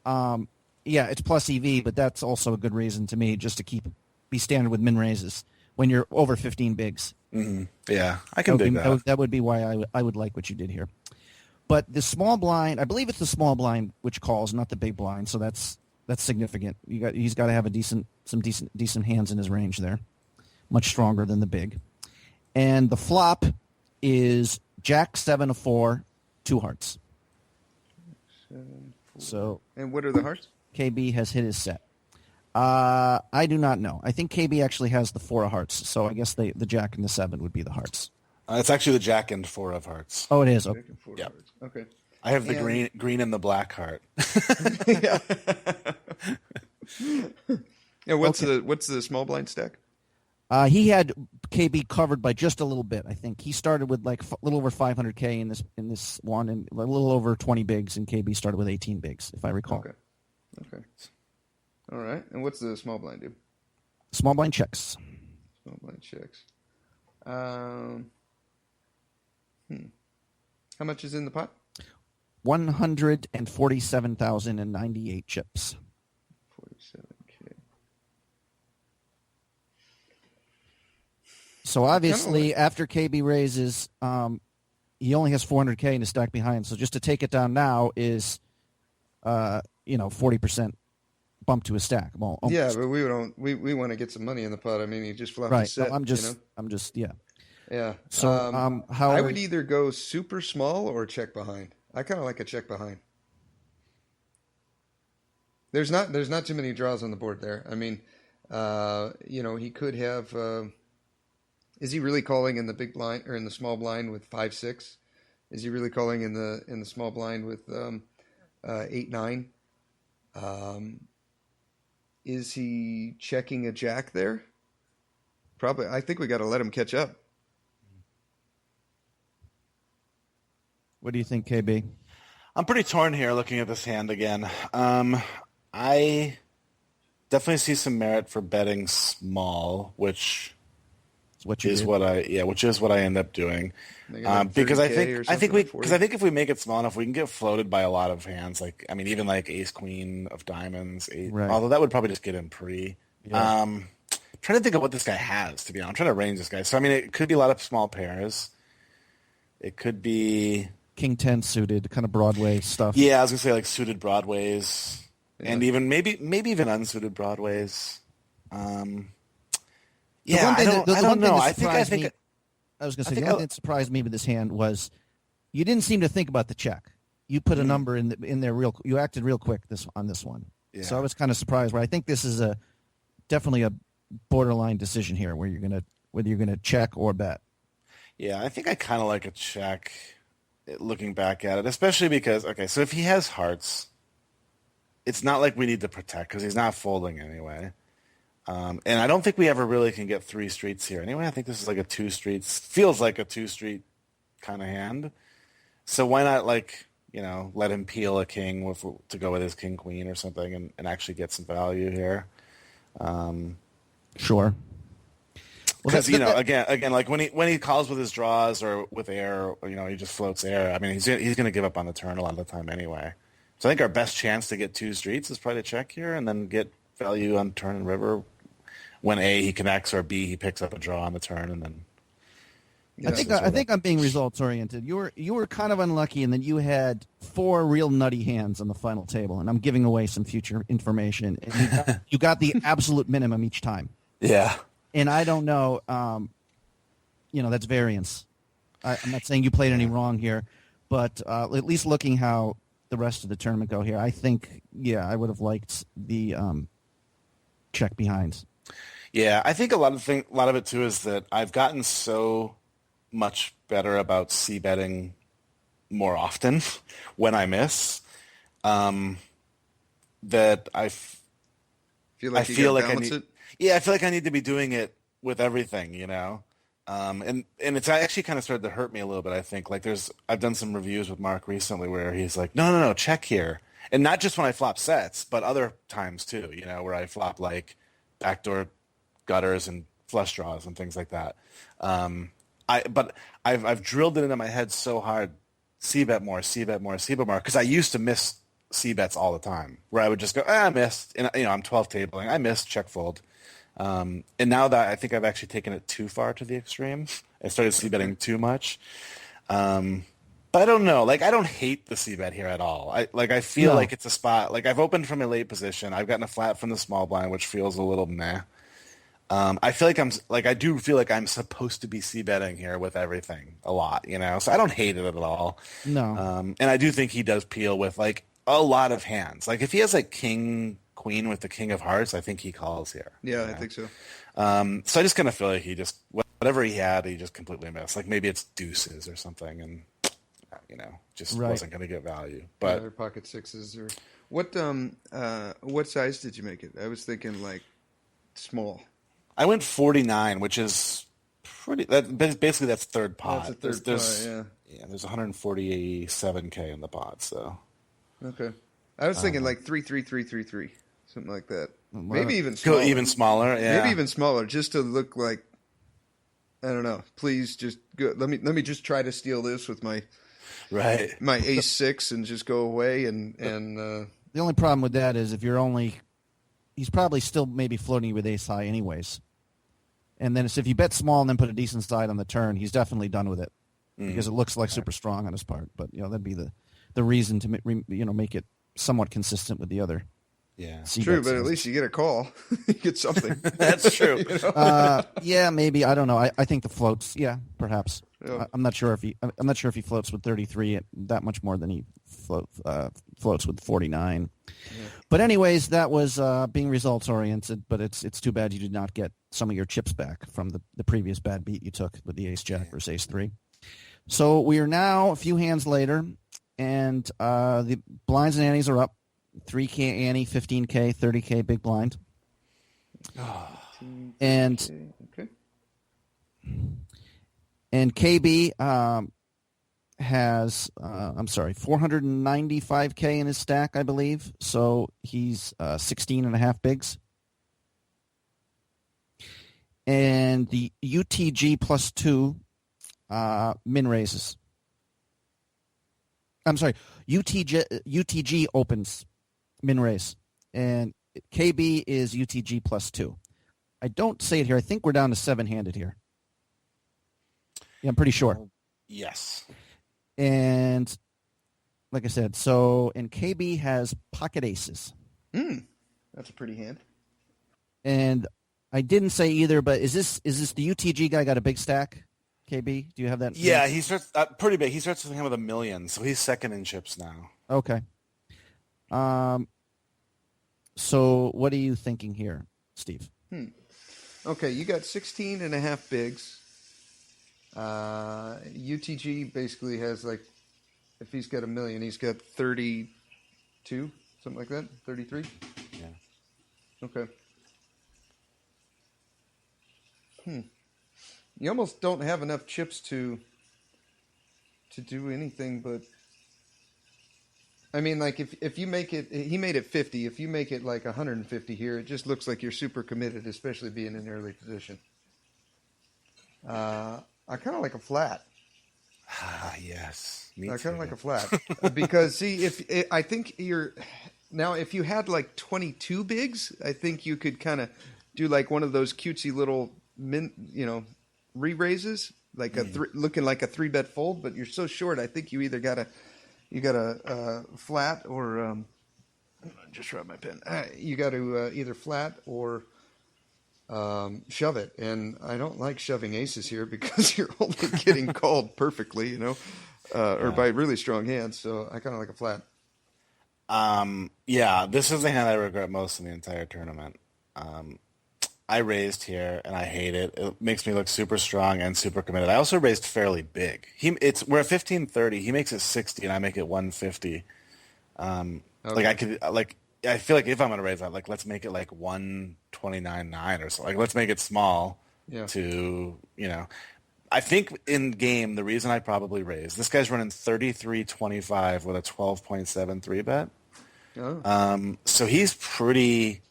It's plus EV, but that's also a good reason to me just to be standard with min raises when you're over 15 bigs. Mm-hmm. Yeah, I can dig that. That would be why I would like what you did here. But the small blind, I believe it's the small blind which calls, not the big blind. So that's significant. He's got to have some decent hands in his range there, much stronger than the big. And the flop is Jack 7 of 4, 2 hearts. 7, 4. So and what are the hearts? KB has hit his set. I do not know. I think KB actually has the 4 of hearts, so I guess the Jack and the 7 would be the hearts. It's actually the Jack and 4 of hearts. Oh, it is. Okay. Yeah. Okay. I have the green and the black heart. Yeah. What's the small blind stack? He had KB covered by just a little bit. I think he started with like a little over 500K in this one, and a little over 20 bigs, and KB started with 18 bigs, if I recall. Okay. All right. And what's the small blind do? Small blind checks. Small blind checks. How much is in the pot? 147,098 chips. 47K. So obviously, after KB raises, he only has 400K in his stack behind. So just to take it down now is, 40% bump to a stack. Well, yeah, but we don't. We want to get some money in the pot. I mean, he just flopped right. a set. No, I'm just yeah. Yeah. So how I would either go super small or check behind. I kind of like a check behind. There's not too many draws on the board there. I mean, he could have. Is he really calling in the big blind or in the small blind with 5-6? Is he really calling in the small blind with 8-9? Is he checking a jack there? Probably. I think we got to let him catch up. What do you think, KB? I'm pretty torn here looking at this hand again. I definitely see some merit for betting small, which is what I end up doing. Because I think if we make it small enough, we can get floated by a lot of hands. Like, I mean, even like ace queen of diamonds, right. Although that would probably just get him pre. Yeah. Trying to think of what this guy has, to be honest. I'm trying to range this guy. So I mean, it could be a lot of small pairs. It could be King 10 suited, kind of Broadway stuff. Yeah, I was gonna say like suited broadways, and even maybe even unsuited broadways. Yeah, I don't know. I think I was going to say the one thing that surprised me with this hand was you didn't seem to think about the check. You put a number in there you acted real quick on this one. Yeah. So I was kind of surprised. Where I think this is definitely a borderline decision here, whether you're gonna check or bet. Yeah, I think I kind of like a check. Looking back at it, especially because so if he has hearts, it's not like we need to protect because he's not folding anyway. And I don't think we ever really can get 3 streets here. Anyway, I think this is like a 2 streets. Feels like a 2 street kind of hand. So why not let him peel a king to go with his king queen or something and actually get some value here. Sure. Because again, like when he calls with his draws or with air, or, he just floats air. I mean, he's going to give up on the turn a lot of the time anyway. So I think our best chance to get 2 streets is probably to check here and then get value on turn and river. When A, he connects, or B, he picks up a draw on the turn, and then. I think I'm being results oriented. You were kind of unlucky in that you had 4 real nutty hands on the final table, and I'm giving away some future information. And you got the absolute minimum each time. Yeah. And I don't know, that's variance. I'm not saying you played any wrong here, but at least looking how the rest of the tournament go here, I think, I would have liked the check behinds. Yeah, I think a lot of it too is that I've gotten so much better about c-betting more often when I miss that I feel like I need it. Yeah, I feel like I need to be doing it with everything, and it's actually kind of started to hurt me a little bit. I think I've done some reviews with Mark recently where he's like, no, check here, and not just when I flop sets, but other times too, where I flop like backdoor gutters and flush draws and things like that. But I've drilled it into my head so hard, c-bet more, because I used to miss c-bets all the time, where I would just go, I missed, and I'm 12 tabling, I missed, check fold. And now that I think I've actually taken it too far to the extreme, I started c-betting too much. But I don't know. I don't hate the c-bet here at all. I feel like it's a spot. I've opened from a late position. I've gotten a flat from the small blind, which feels a little meh. I feel like I do feel like I'm supposed to be c-betting here with everything a lot, So I don't hate it at all. No. And I do think he does peel with a lot of hands. If he has king queen with the king of hearts, I think he calls here. Yeah, I think so. So I just kind of feel like he just whatever he had, he just completely missed. Maybe it's deuces or something, and just wasn't going to get value. But or pocket sixes or what size did you make it? I was thinking small. I went 49, which is pretty. Basically, that's third pot. That's a third pot. Yeah. Yeah, there's 147K in the pot. So. Okay. I was thinking 3-3-3-3-3, something like that. Maybe even smaller. Go even smaller. Yeah. Maybe even smaller, just to look like. I don't know. Please just go. Let me just try to steal this with my ace 6 and just go away and. The only problem with that is if you're he's probably still maybe floating with ace high anyways. And then if you bet small and then put a decent side on the turn, he's definitely done with it because it looks like super strong on his part. But that'd be the reason to make it somewhat consistent with the other. Yeah. True, but at least you get a call. You get something. That's true. Yeah, maybe. I don't know. I think the floats. Yeah, perhaps. Yeah. I'm not sure if he floats with 33 that much more than he floats with 49. Yeah. But anyways, that was being results oriented. But it's too bad you did not get some of your chips back from the previous bad beat you took with the ace jack versus ace 3. So we are now a few hands later, and the blinds and antes are up. 3K ante, 15K, 30K big blind. And okay. And KB has 495K in his stack, I believe. So he's 16 and a half bigs. And the UTG +2 min raises. I'm sorry, UTG opens min raise, and KB is UTG +2. I don't say it here. I think we're down to 7-handed here. Yeah, I'm pretty sure. Yes. And like I said, and KB has pocket aces. That's a pretty hand. And I didn't say either, but is this the UTG guy got a big stack? KB, do you have that? Yeah, he starts pretty big. He starts with him with 1 million, so he's second in chips now. Okay. So what are you thinking here, Steve? Okay, you got 16 and a half bigs. UTG basically has, like, if he's got 1 million, he's got 32, something like that, 33? Yeah. Okay. You almost don't have enough chips to do anything, but I mean, like, if you make it, he made it 50. If you make it like 150 here, it just looks like you're super committed, especially being in early position. I kind of like a flat. Yes. I kind of like a flat because see, I think if you had like 22 bigs, I think you could kind of do like one of those cutesy little re-raises, like looking like a 3-bet fold, but you're so short. I think you either got a flat or just wrap my pen. You got to either flat or shove it, and I don't like shoving aces here because you're only getting called perfectly, or by really strong hands. So I kind of like a flat. Yeah, this is the hand I regret most in the entire tournament. I raised here, and I hate it. It makes me look super strong and super committed. I also raised fairly big. We're at 1530. He makes it 60, and I make it 150. Okay. I feel like if I'm gonna raise that, like, let's make it like 129.9 or so. Like, let's make it small. Yeah. I think in game the reason I probably raised, this guy's running 33.25 with a 12.73 bet. Oh. So he's pretty,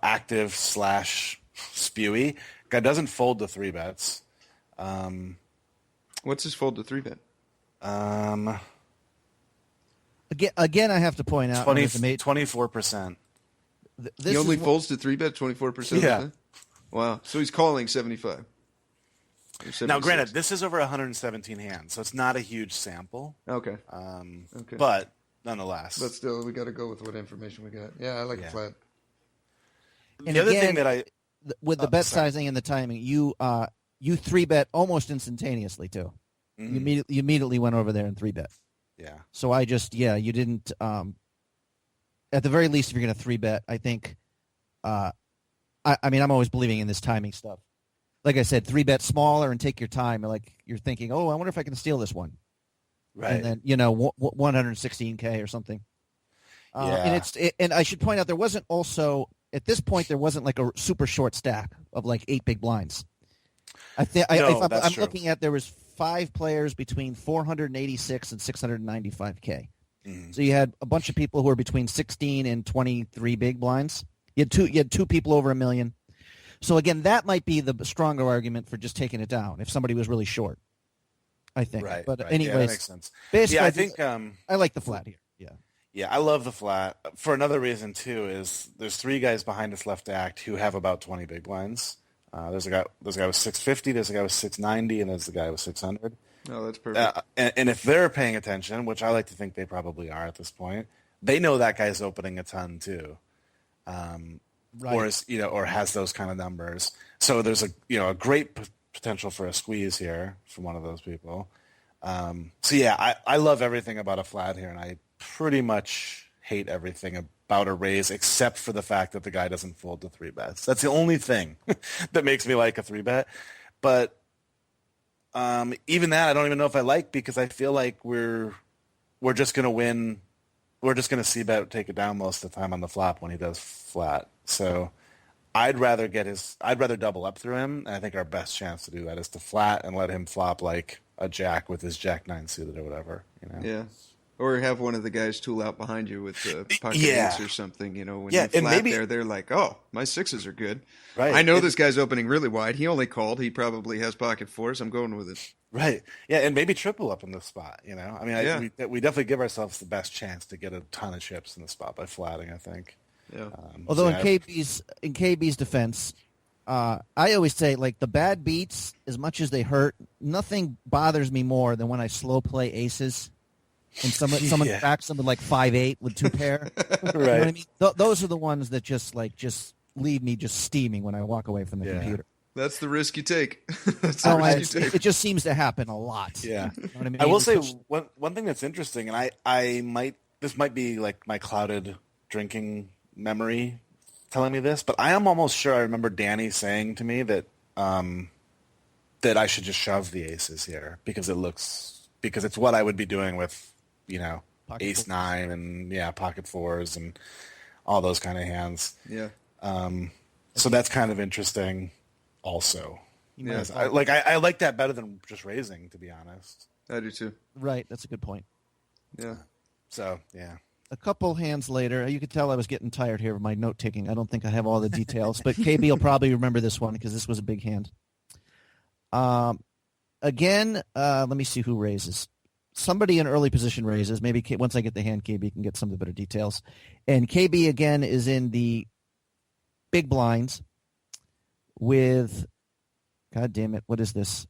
active / spewy. Guy doesn't fold to 3 bets. What's his fold to 3-bet? Again, I have to point out 24%. He only folds to 3-bet 24%. Yeah. Wow. So he's calling 75. Now, granted, this is over 117 hands, so it's not a huge sample. Okay. Okay. But nonetheless. But still, we got to go with what information we got. Yeah, I like a flat. And the other thing that with the bet sizing and the timing, you 3-bet almost instantaneously too. Mm-hmm. You immediately went over there and 3-bet. Yeah. So you didn't. At the very least, if you're going to 3-bet, I think. I'm always believing in this timing stuff. Like I said, 3-bet smaller and take your time. Like you're thinking, I wonder if I can steal this one. Right. And then 116K or something. Yeah. And I should point out there wasn't also at this point there wasn't like a super short stack of like 8 big blinds. I'm looking at there was 5 players between 486 and 695K. Mm-hmm. So you had a bunch of people who were between 16 and 23 big blinds. You had two people over 1 million. So again, that might be the stronger argument for just taking it down if somebody was really short. I think. Right. But right. anyways, yeah, that makes sense. Basically, yeah, I think I like the flat here. Yeah. Yeah, I love the flat. For another reason too is there's 3 guys behind us left act who have about 20 big blinds. There's a guy with 650, there's a guy with 690, and there's the guy with 600. Oh, that's perfect. And if they're paying attention, which I like to think they probably are at this point, they know that guy's opening a ton too. Right. Or is, or has those kind of numbers. So there's a great potential for a squeeze here from one of those people. So yeah, I love everything about a flat here, and I pretty much hate everything about a raise except for the fact that the guy doesn't fold to 3-bets. That's the only thing that makes me like a 3-bet. But even that I don't even know if I like, because I feel like we're just going to win. We're just going to c-bet, take it down most of the time on the flop when he does flat. So I'd rather double up through him, and I think our best chance to do that is to flat and let him flop like a jack with his jack-9 suited or whatever. Yeah. Or have one of the guys tool out behind you with pocket eights or something. When you flat there, they're like, oh, my sixes are good. Right. I know this guy's opening really wide. He only called. He probably has pocket fours. I'm going with it. Right. Yeah, and maybe triple up in this spot. I mean, we definitely give ourselves the best chance to get a ton of chips in the spot by flatting, I think. Yeah. Although in KB's defense, I always say, like, the bad beats, as much as they hurt, nothing bothers me more than when I slow play aces and someone backs them with like 5-8 with 2 pair. Right. You know what I mean? Those are the ones that just leave me just steaming when I walk away from the computer. That's the risk you take. It just seems to happen a lot. Yeah. You know what I mean? I will say one thing that's interesting, and this might be like my clouded drinking memory telling me this, but I am almost sure I remember Danny saying to me that that I should just shove the aces here because it's what I would be doing with Pocket ace fours. 9 and pocket fours and all those kind of hands. Yeah. So that's kind of interesting also. Yeah. I like that better than just raising, to be honest. I do too. Right. That's a good point. Yeah. So, yeah. A couple hands later, you could tell I was getting tired here of my note taking. I don't think I have all the details, but KB will probably remember this one because this was a big hand. Again, let me see who raises. Somebody in early position raises. Maybe once I get the hand, KB can get some of the better details. And KB again is in the big blinds with, God damn it, what is this?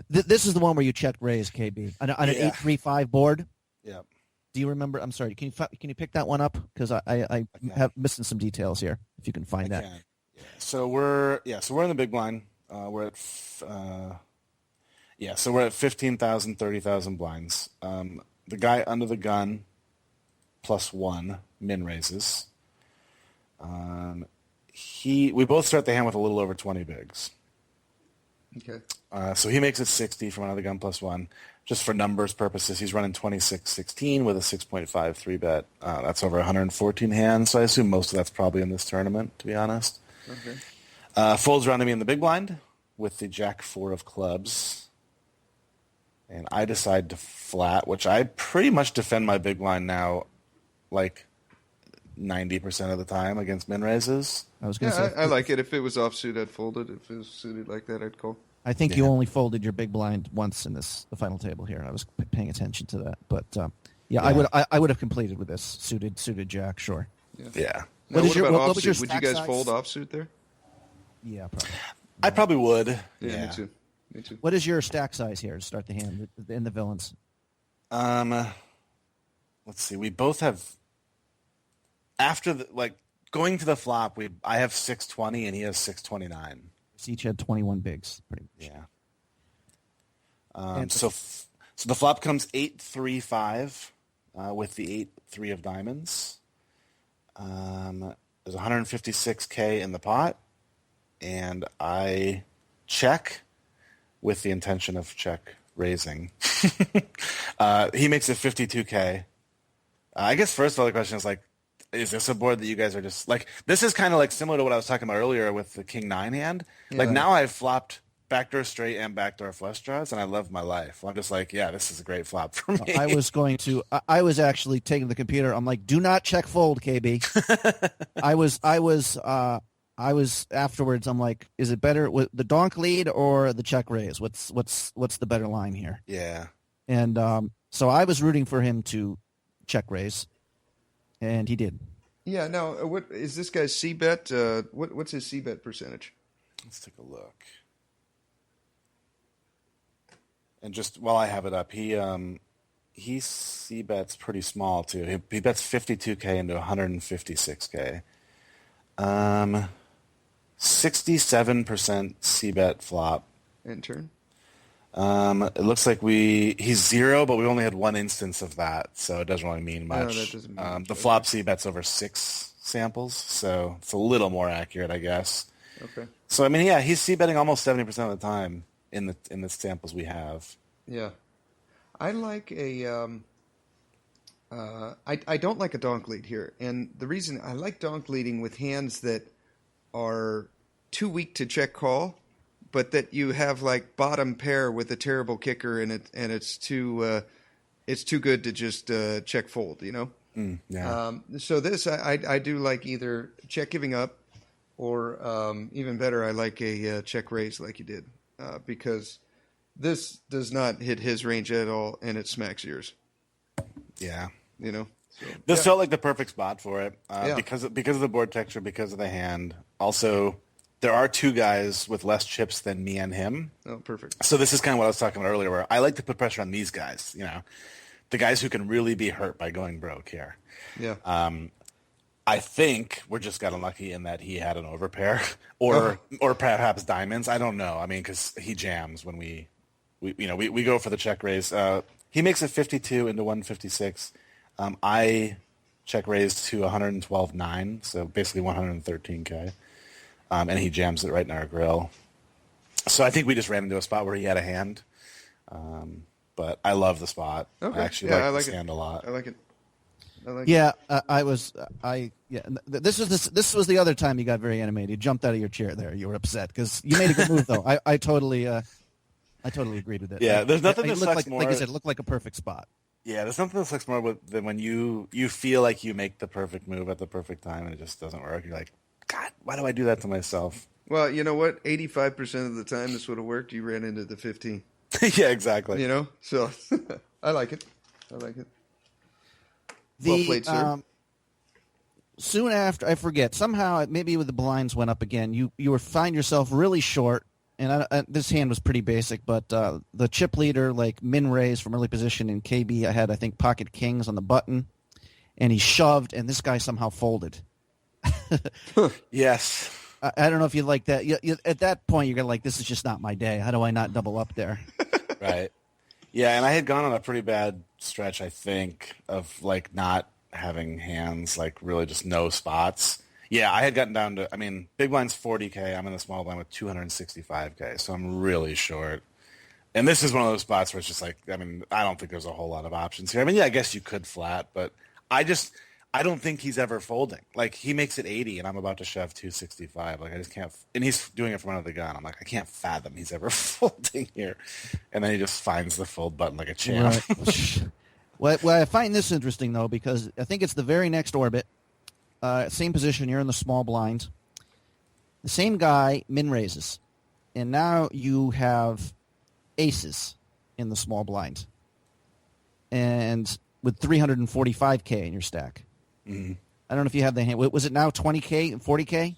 This is the one where you check raise, KB, on an 8-3-5 board. Yeah. Do you remember? I'm sorry. Can you pick that one up? Because I have missing some details here. If you can find that. Yeah. So we're in the big blind. We're at 15,000, 30,000 blinds. The guy under the gun +1 min raises. We both start the hand with a little over 20 bigs. Okay. So he makes it 60 from under the gun +1. Just for numbers purposes, he's running 26-16 with a 6.5 3-bet. That's over 114 hands, so I assume most of that's probably in this tournament, to be honest. Okay. Folds around to me in the big blind with the Jack-4 of clubs. And I decide to flat, which I pretty much defend my big blind now like 90% of the time against min raises. I was going to say. I like it. If it was offsuit, I'd fold it. If it was suited like that, I'd call. I think you only folded your big blind once in the final table here. I was paying attention to that, but I would have completed with this suited Jack, sure. Yeah. Now, what about what was your offsuit? Would you stack guys size? fold offsuit there? Yeah, probably. I probably would. Yeah, me too. What is your stack size here to start the hand in the villains? Let's see. We both have after going to the flop. I have 620 and he has 629. Each had 21 bigs, pretty much. Yeah. So the flop comes 8-3-5 with the 8-3 of diamonds. There's 156K in the pot, and I check with the intention of check raising. He makes it 52K. I guess first of all the question is is this a board that you guys are just this is kind of similar to what I was talking about earlier with the King 9 hand. Yeah. Now I've flopped backdoor straight and backdoor flush draws, and I love my life. I'm just this is a great flop for me. I was actually taking the computer. I'm like, do not check fold, KB. I was afterwards. I'm like, is it better with the donk lead or the check raise? What's the better line here? Yeah. And so I was rooting for him to check raise. And he did. Yeah. Now, what is this guy's c-bet? What's his c-bet percentage? Let's take a look. And just while I have it up, he he c-bets pretty small too. He bets 52K into 156K. 67% c-bet flop. And turn. It looks like he's 0, but we only had one instance of that, so it doesn't really mean much. No, that doesn't mean much. The flop c-bets over 6 samples, so it's a little more accurate, I guess. Okay. So I mean, yeah, he's c-betting almost 70% of the time in the samples we have. Yeah, I like I don't like a donk lead here, and the reason I like donk leading with hands that are too weak to check call, but that you have like bottom pair with a terrible kicker, and it's too good to just check fold, you know. Yeah. So this I do like either check giving up, or even better, I like a check raise like you did, because this does not hit his range at all, and it smacks yours. Yeah. You know? So, this felt like the perfect spot for it Yeah. because of the board texture, because of the hand. Also, there are two guys with less chips than me and him. Oh, perfect. So this is kind of what I was talking about earlier, where I like to put pressure on these guys, you know, the guys who can really be hurt by going broke here. Yeah. I think we're just got unlucky in that he had an overpair or perhaps diamonds. I don't know. I mean, because he jams when we go for the check raise. He makes it 52 into 156. I check raised to 112.9, so basically 113K. And he jams it right in our grill. So I think we just ran into a spot where he had a hand. But I love the spot. Okay. I actually Yeah, like this hand a lot. I like it. This was the other time you got very animated. You jumped out of your chair there. You were upset because you made a good move, though. I totally agreed with it. Yeah, there's nothing that sucks like, more. Like I said, it looked like a perfect spot. Yeah, there's something that sucks more than when you feel like you make the perfect move at the perfect time and it just doesn't work. You're like, God, why do I do that to myself? Well, you know what? 85% of the time this would have worked. You ran into the 15. Yeah, exactly. You know? So, I like it. Well played, sir. Soon after, I forget, somehow, maybe with the blinds went up again, you find yourself really short, and this hand was pretty basic, but the chip leader, like min raise from early position in KB, I had, I think, pocket kings on the button, and he shoved, and this guy somehow folded. Yes. I don't know if you like that. At that point, you're going to like, this is just not my day. How do I not double up there? Right. Yeah, and I had gone on a pretty bad stretch, I think, of like not having hands, like really just no spots. Yeah, I had gotten down to, I mean, big blind's 40K. I'm in the small blind with 265K, so I'm really short. And this is one of those spots where it's just like, I mean, I don't think there's a whole lot of options here. I mean, yeah, I guess you could flat, but I don't think he's ever folding. Like, he makes it 80, and I'm about to shove 265. Like, I just can't. And he's doing it from under the gun. I'm like, I can't fathom he's ever folding here. And then he just finds the fold button like a champ. Right. Well, I find this interesting, though, because I think it's the very next orbit. Same position. You're in the small blind. The same guy min raises. And now you have aces in the small blind. And with 345K in your stack. Mm-hmm. I don't know if you have the hand. Was it now 20K and 40K?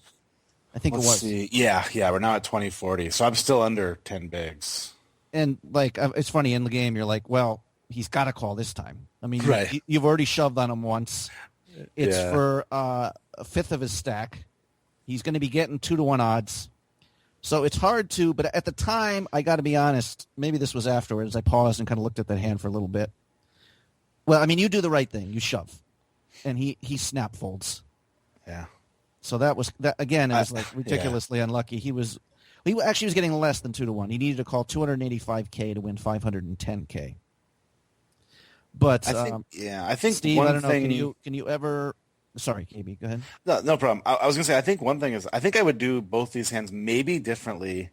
I think Let's it was. see. Yeah, we're now at 2040. So I'm still under 10 bigs. And, like, it's funny, in the game, you're like, well, he's got to call this time. I mean, right. you've already shoved on him once. It's for a fifth of his stack. He's going to be getting 2-to-1 odds. So it's hard to, but at the time, I got to be honest, maybe this was afterwards. I paused and kind of looked at that hand for a little bit. Well, I mean, you do the right thing. You shove. And he snap folds. Yeah. So that again, it was like ridiculously unlucky. He actually was getting less than 2-to-1. He needed to call 285K to win 510K. But I think Steve, one I don't know. thing, Can you ever? Sorry, KB, go ahead. No problem. I was gonna say, I think one thing is, I think I would do both these hands maybe differently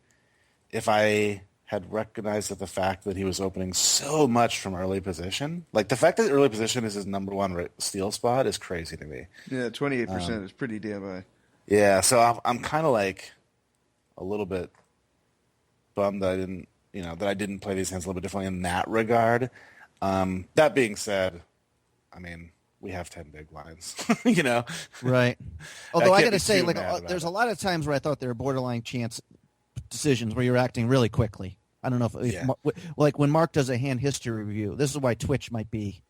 if I had recognized that the fact that he was opening so much from early position, like the fact that early position is his number one steal spot, is crazy to me. Yeah, 28% is pretty damn high. Yeah, so I'm kind of like a little bit bummed that I didn't play these hands a little bit differently in that regard. That being said, I mean, we have 10 big blinds, you know? Right. Although I got to say, like, mad there's about a lot of times where I thought there were borderline chance decisions where you're acting really quickly. I don't know if like when Mark does a hand history review, this is why Twitch might be,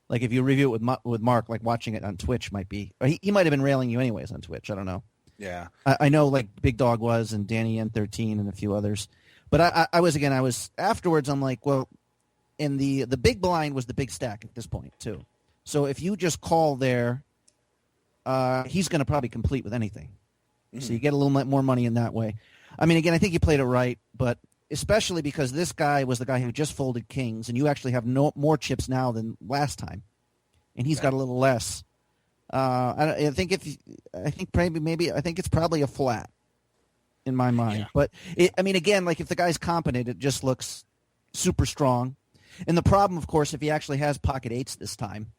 like if you review it with Mark, like watching it on Twitch might be, or he might have been railing you anyways on Twitch. I don't know. Yeah. I know like Big Dog was and Danny N13 and a few others. But I was afterwards, I'm like, well, and the big blind was the big stack at this point too. So if you just call there, he's going to probably complete with anything. So you get a little more money in that way. I mean, again, I think you played it right, but especially because this guy was the guy who just folded kings, and you actually have more chips now than last time, and he's got a little less. I think it's probably a flat in my mind. Yeah. But again, like if the guy's competent, it just looks super strong. And the problem, of course, if he actually has pocket eights this time,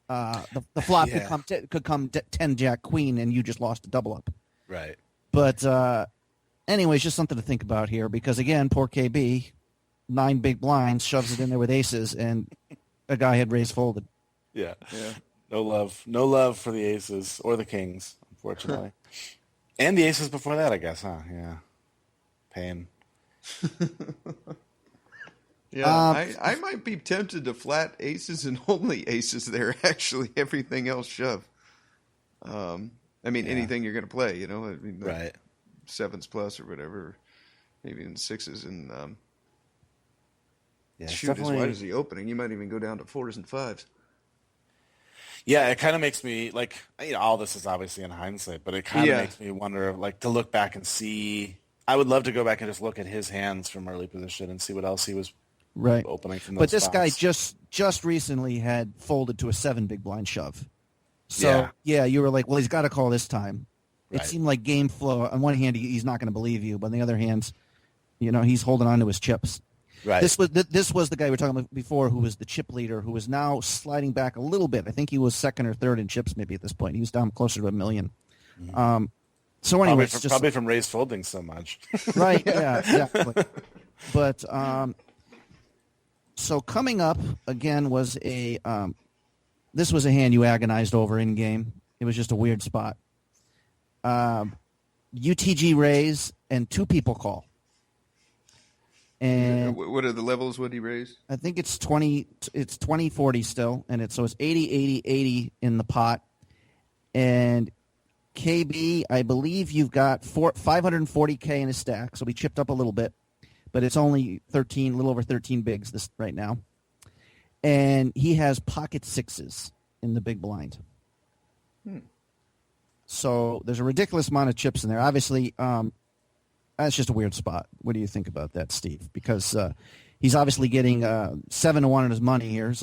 the flop could come 10 Jack Queen, and you just lost a double up. Right. But anyways, just something to think about here because again, poor KB, 9 big blinds, shoves it in there with aces, and a guy had raised folded. Yeah. No love for the aces or the kings, unfortunately. And the aces before that, I guess, huh? Yeah. Pain. Yeah, I might be tempted to flat aces and only aces there, actually. Everything else shove. Anything you're going to play, right. Sevens plus or whatever, maybe in sixes. And shoot, as wide as the opening, you might even go down to fours and fives. Yeah, it kind of makes me, like, all this is obviously in hindsight, but it kind of makes me wonder, like, to look back and see. I would love to go back and just look at his hands from early position and see what else he was opening from those But this spots. guy just recently had folded to a 7 big blind shove. So, you were like, well, he's got to call this time. It seemed like game flow. On one hand, he's not going to believe you, but on the other hand, he's holding on to his chips. Right. This was the guy we were talking about before, who was the chip leader, who was now sliding back a little bit. I think he was second or third in chips maybe at this point. He was down closer to $1 million. So anyway, probably from raised folding so much. Right. Yeah. Exactly. But so coming up again was this was a hand you agonized over in game. It was just a weird spot. UTG raise and 2 people call. And what are the levels? What did he raise? I think it's 20-40 still, and it's 80 in the pot. And KB, I believe you've got 540K in his stack, so we chipped up a little bit, but it's only a little over 13 bigs this right now. And he has pocket sixes in the big blind. So there's a ridiculous amount of chips in there. Obviously, that's just a weird spot. What do you think about that, Steve? Because he's obviously getting 7-1 on his money here.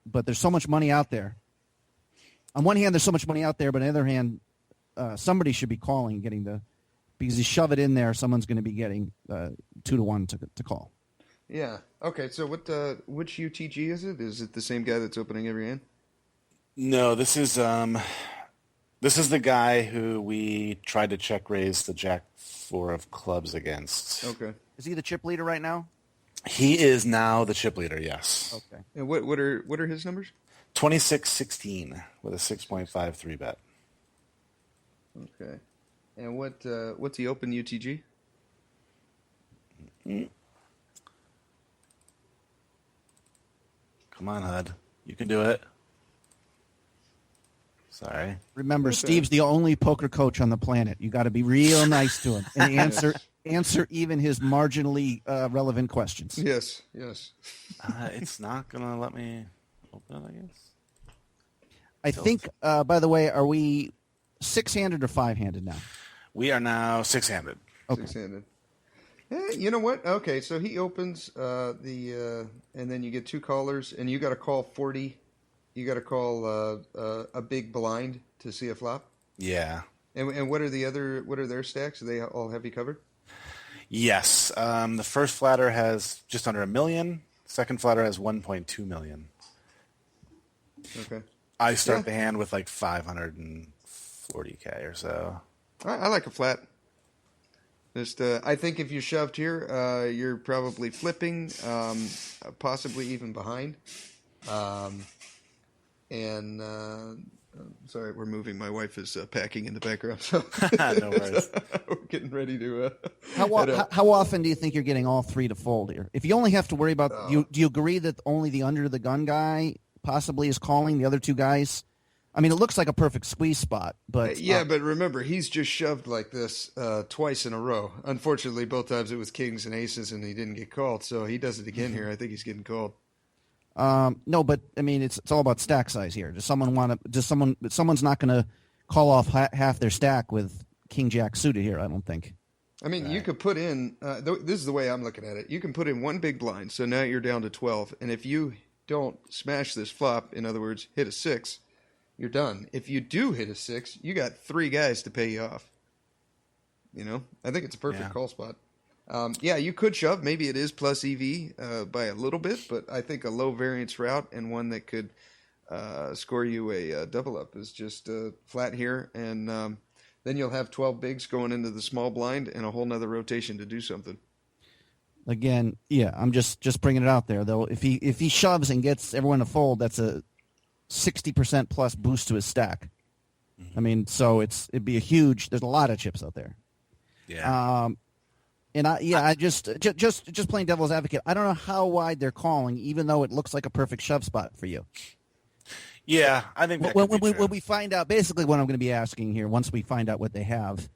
But there's so much money out there. On one hand, there's so much money out there, but on the other hand, somebody should be calling, because you shove it in there, someone's going to be getting 2-1 to call. Yeah. Okay. So which UTG is it? Is it the same guy that's opening every hand? No, this is the guy who we tried to check raise the Jack 4 of clubs against. Okay. Is he the chip leader right now? He is now the chip leader. Yes. Okay. And what are his numbers? 26-16 with a 6.53 bet. Okay. And what's the open UTG? Come on, Hud. You can do it. Sorry. Remember, Steve's the only poker coach on the planet. You got to be real nice to him and answer even his marginally relevant questions. Yes. It's not gonna let me open it, I guess. I think. By the way, are we 6-handed or 5-handed now? We are now 6-handed. Okay. 6-handed. Hey, you know what? Okay, so he opens and then you get 2 callers, and you got to call 40. You got to call a big blind to see a flop. Yeah. And what are their stacks? Do they all have you covered? Yes. The first flatter has just under $1 million. Second flatter has 1.2 million. Okay. I start the hand with like 540K or so. I like a flat. Just, I think if you shoved here, you're probably flipping, possibly even behind. Sorry, we're moving. My wife is packing in the background. So No worries. getting ready to. How often do you think you're getting all three to fold here? If you only have to worry about, do you agree that only the under the gun guy possibly is calling, the other two guys? I mean, it looks like a perfect squeeze spot, but but remember, he's just shoved like this twice in a row. Unfortunately, both times it was kings and aces, and he didn't get called. So he does it again here. I think he's getting called. No, but I mean, it's all about stack size here. Someone's not going to call off half their stack with king jack suited here, I don't think. I mean, you could put in, this is the way I'm looking at it. You can put in one big blind, so now you're down to 12. And if you don't smash this flop, in other words, hit a 6, you're done. If you do hit a 6, you got 3 guys to pay you off. You know, I think it's a perfect call spot. You could shove. Maybe it is plus EV by a little bit, but I think a low variance route and one that could score you a double up is just flat here. And then you'll have 12 bigs going into the small blind and a whole nother rotation to do something. Again, I'm just bringing it out there, though. If he shoves and gets everyone to fold, that's a 60% plus boost to his stack. I mean, so it'd be a huge. There's a lot of chips out there. Yeah. I just playing devil's advocate. I don't know how wide they're calling, even though it looks like a perfect shove spot for you. Yeah, I think that when we find out, basically what I'm going to be asking here, once we find out what they have,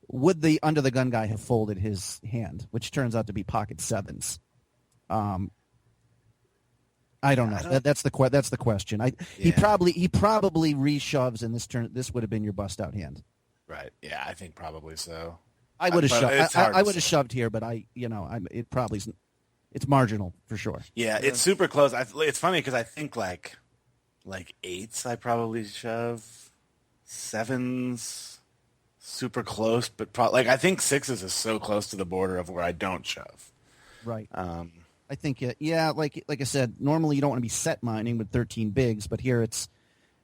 would the under the gun guy have folded his hand, which turns out to be pocket sevens? I don't know. That's the question. He probably reshoves, and this would have been your bust out hand. Right. Yeah, I think probably so. I would have shoved. I would have shoved here, but it's marginal for sure. Yeah, it's super close. It's funny because I think like 8s I probably shove, 7s super close, but I think 6s is so close to the border of where I don't shove. Right. I think like I said, normally you don't want to be set mining with 13 bigs, but here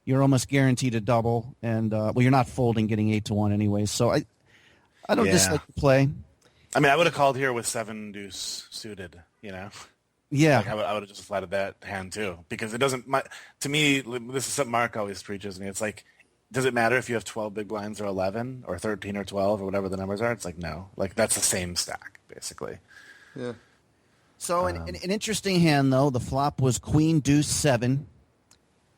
you're almost guaranteed a double, and you're not folding, getting 8-1 anyway. So I don't dislike the play. I mean, I would have called here with 7 deuce suited, you know. Yeah, I would have just flatted that hand too, because it doesn't. To me, this is something Mark always preaches me. It's like, does it matter if you have 12 big blinds or 11 or 13 or 12 or whatever the numbers are? It's like, no, like that's the same stack basically. Yeah. So an interesting hand though. The flop was queen deuce 7,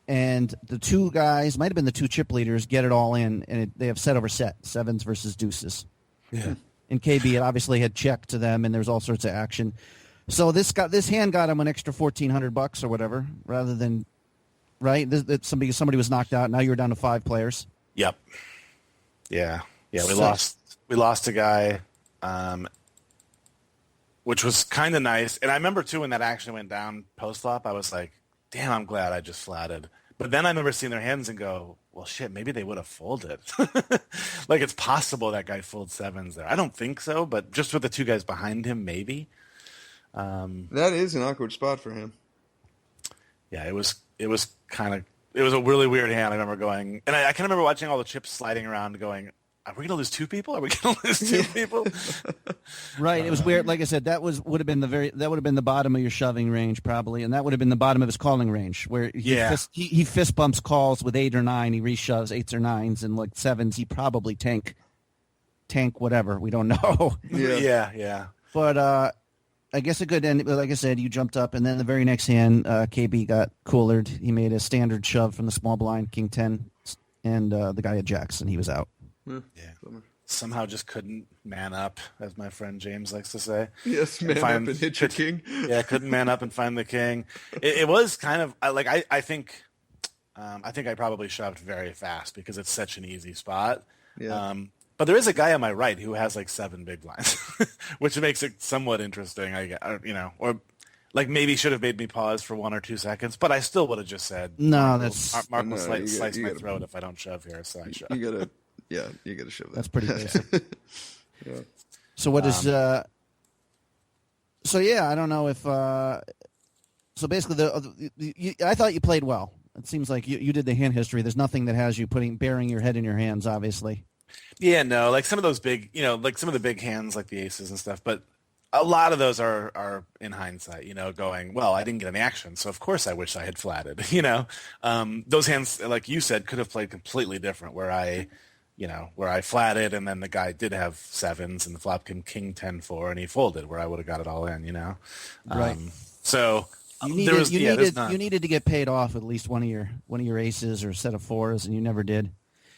and the two guys might have been the two chip leaders get it all in, and they have set over set, sevens versus deuces. Yeah. In KB, it obviously had check to them, and there's all sorts of action. So this hand got him an extra $1,400 or whatever, rather than right. Somebody was knocked out. Now you're down to 5 players. Yep. Yeah. We lost a guy, which was kind of nice. And I remember too when that action went down post flop, I was like, "Damn, I'm glad I just flatted." But then I remember seeing their hands and go, "Well, shit, maybe they would have folded." Like it's possible that guy fooled 7s there. I don't think so, but just with the 2 guys behind him, maybe. That is an awkward spot for him. Yeah, it was a really weird hand. I remember going, and I can remember watching all the chips sliding around going, are we going to lose 2 people? Are we going to lose 2 people? Right. It was weird. Like I said, that would have been the bottom of your shoving range probably, and that would have been the bottom of his calling range where he fist bumps calls with 8 or 9. He reshoves 8s or 9s, and like 7s he probably tank whatever. We don't know. Yeah. But I guess a good end. Like I said, you jumped up, and then the very next hand, KB got coolered. He made a standard shove from the small blind, king 10, and the guy had jacks, and he was out. Yeah. Somehow just couldn't man up, as my friend James likes to say. Yes, man up and hit your king. Yeah, couldn't man up and find the king. It was kind of like I think I probably shoved very fast because it's such an easy spot. Yeah. But there is a guy on my right who has like 7 big blinds, which makes it somewhat interesting. Or like maybe should have made me pause for 1 or 2 seconds, but I still would have just said, "No, Mark will slice my throat if I don't shove here." So I shove. You gotta shove that. That's pretty basic. Yeah. So what is? So yeah, I don't know if. So basically, I thought you played well. It seems like you did the hand history. There's nothing that has you bearing your head in your hands, obviously. Yeah, no, like some of those big, like some of the big hands, like the aces and stuff. But a lot of those are in hindsight, going, well, I didn't get any action, so of course I wish I had flatted. Those hands, like you said, could have played completely different. Where I where I flatted and then the guy did have sevens and the flop came king 10-4 and he folded where I would have got it all in, Right. So You there's needed to get paid off at least one of your aces or set of fours, and you never did.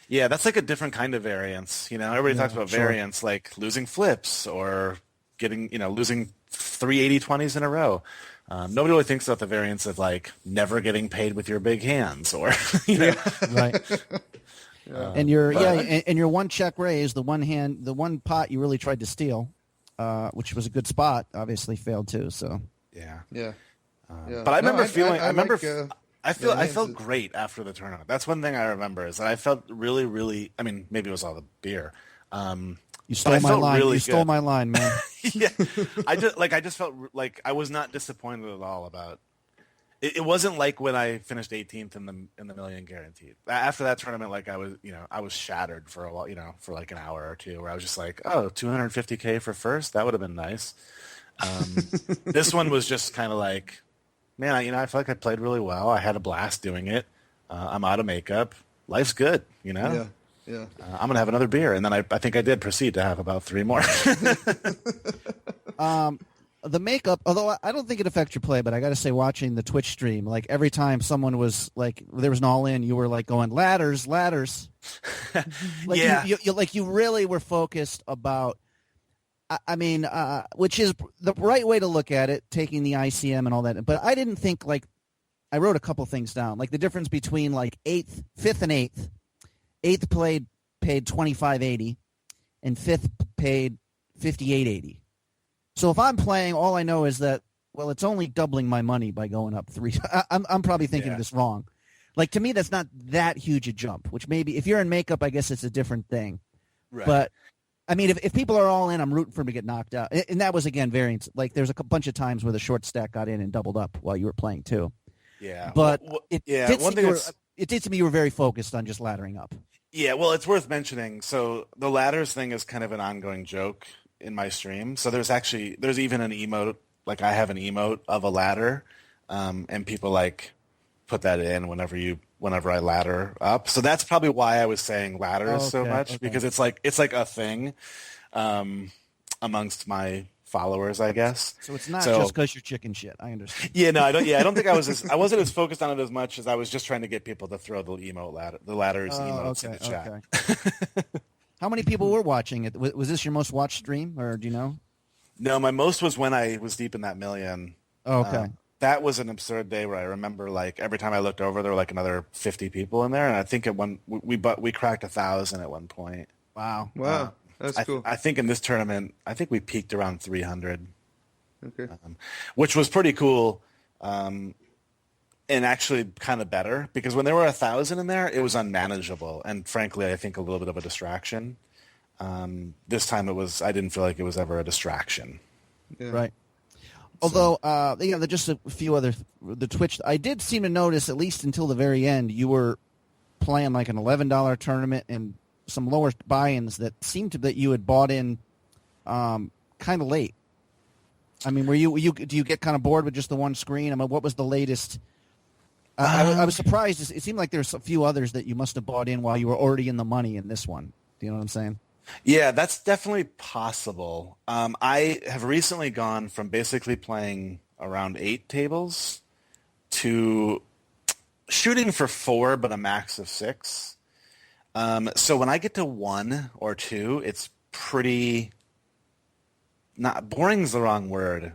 Yeah, that's like a different kind of variance. Everybody talks about sure. variance like losing flips or getting, losing 3 80-20s in a row. Nobody really thinks about the variance of like never getting paid with your big hands or, Right. And your one check raise, the one pot you really tried to steal, which was a good spot, obviously failed too. So yeah. Yeah. But I remember feeling. I yeah, felt great after the tournament. That's one thing I remember is that I felt really, really. I mean, maybe it was all the beer. You stole my line. Really you stole my line, man. Yeah, I just felt like I was not disappointed at all about. It wasn't like when I finished 18th in the million guaranteed. After that tournament, like I was shattered for a while, for like an hour or two, where I was just like, oh, $250K for first, that would have been nice. This one was just kind of like, man, I feel like I played really well. I had a blast doing it. I'm out of makeup. Life's good, Yeah. I'm gonna have another beer, and then I think I did proceed to have about 3 more. The makeup, although I don't think it affects your play, but I got to say, watching the Twitch stream, like every time someone was like, there was an all-in, you were like going ladders. Like yeah, you really were focused about. I mean, which is the right way to look at it, taking the ICM and all that. But I didn't think like I wrote a couple things down, like the difference between like fifth and eighth. Eighth paid $25.80, and fifth paid $58.80. So if I'm playing, all I know is that, well, it's only doubling my money by going up 3. I'm probably thinking this wrong. Like, to me, that's not that huge a jump, which maybe if you're in makeup, I guess it's a different thing. right. But, I mean, if people are all in, I'm rooting for them to get knocked out. And that was, again, variance. Like, there's a bunch of times where the short stack got in and doubled up while you were playing, too. Yeah. But it did to me you were very focused on just laddering up. Yeah, well, it's worth mentioning. So the ladders thing is kind of an ongoing joke in my stream. So there's even an emote, like I have an emote of a ladder, and people like put that in whenever I ladder up. So that's probably why I was saying ladders so much, because it's like a thing amongst my followers, I guess. So it's not just because you're chicken shit. I understand. Yeah, no, I don't. Yeah, I don't think I wasn't as focused on it as much as I was just trying to get people to throw the ladders emotes in the chat. Okay. How many people were watching it? Was this your most watched stream, or do you know? No, my most was when I was deep in that million. Oh, okay. That was an absurd day where I remember like every time I looked over, there were like another 50 people in there, and I think we cracked 1,000 at one point. Wow. That's cool. I think in this tournament, I think we peaked around 300. Okay. Which was pretty cool, and actually kind of better, because when there were 1,000 in there, it was unmanageable, and frankly, I think a little bit of a distraction. This time I didn't feel like it was ever a distraction. Yeah. Right. Although, just a few other the Twitch. I did seem to notice, at least until the very end, you were playing like an $11 tournament and some lower buy-ins that seemed that you had bought in kind of late. I mean, do you get kind of bored with just the one screen? I mean, what was the latest? I was surprised. It seemed like there's a few others that you must have bought in while you were already in the money in this one. Do you know what I'm saying? Yeah, that's definitely possible. I have recently gone from basically playing around 8 tables to shooting for 4, but a max of 6. So when I get to 1 or 2, it's pretty not boring is the wrong word.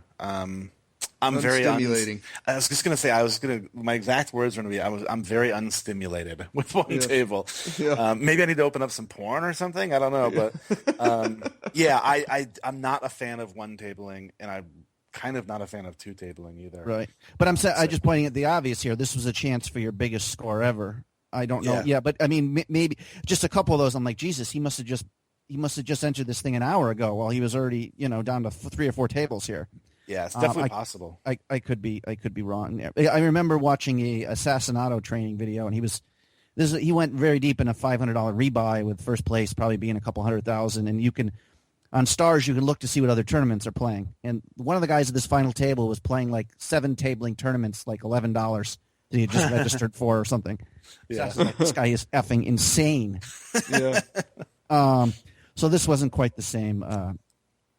I'm very unstimulating. I was just going to say, my exact words were going to be, I'm very unstimulated with one table. Yeah. Maybe I need to open up some porn or something. I don't know. But I'm not a fan of one tabling, and I'm kind of not a fan of two tabling either. Right. But I'm just pointing at the obvious here. This was a chance for your biggest score ever. I don't know. Yeah, but I mean, maybe just a couple of those. I'm like, Jesus, he must have just entered this thing an hour ago while he was already, down to 3 or 4 tables here. Yeah, it's definitely possible. I could be wrong. I remember watching a Assassinato training video, and he went very deep in a $500 rebuy with first place probably being a couple $100,000, and on Stars you can look to see what other tournaments are playing. And one of the guys at this final table was playing like 7 tabling tournaments, like $11 He just registered for or something. Yeah. So like, this guy is effing insane. Yeah. So this wasn't quite the same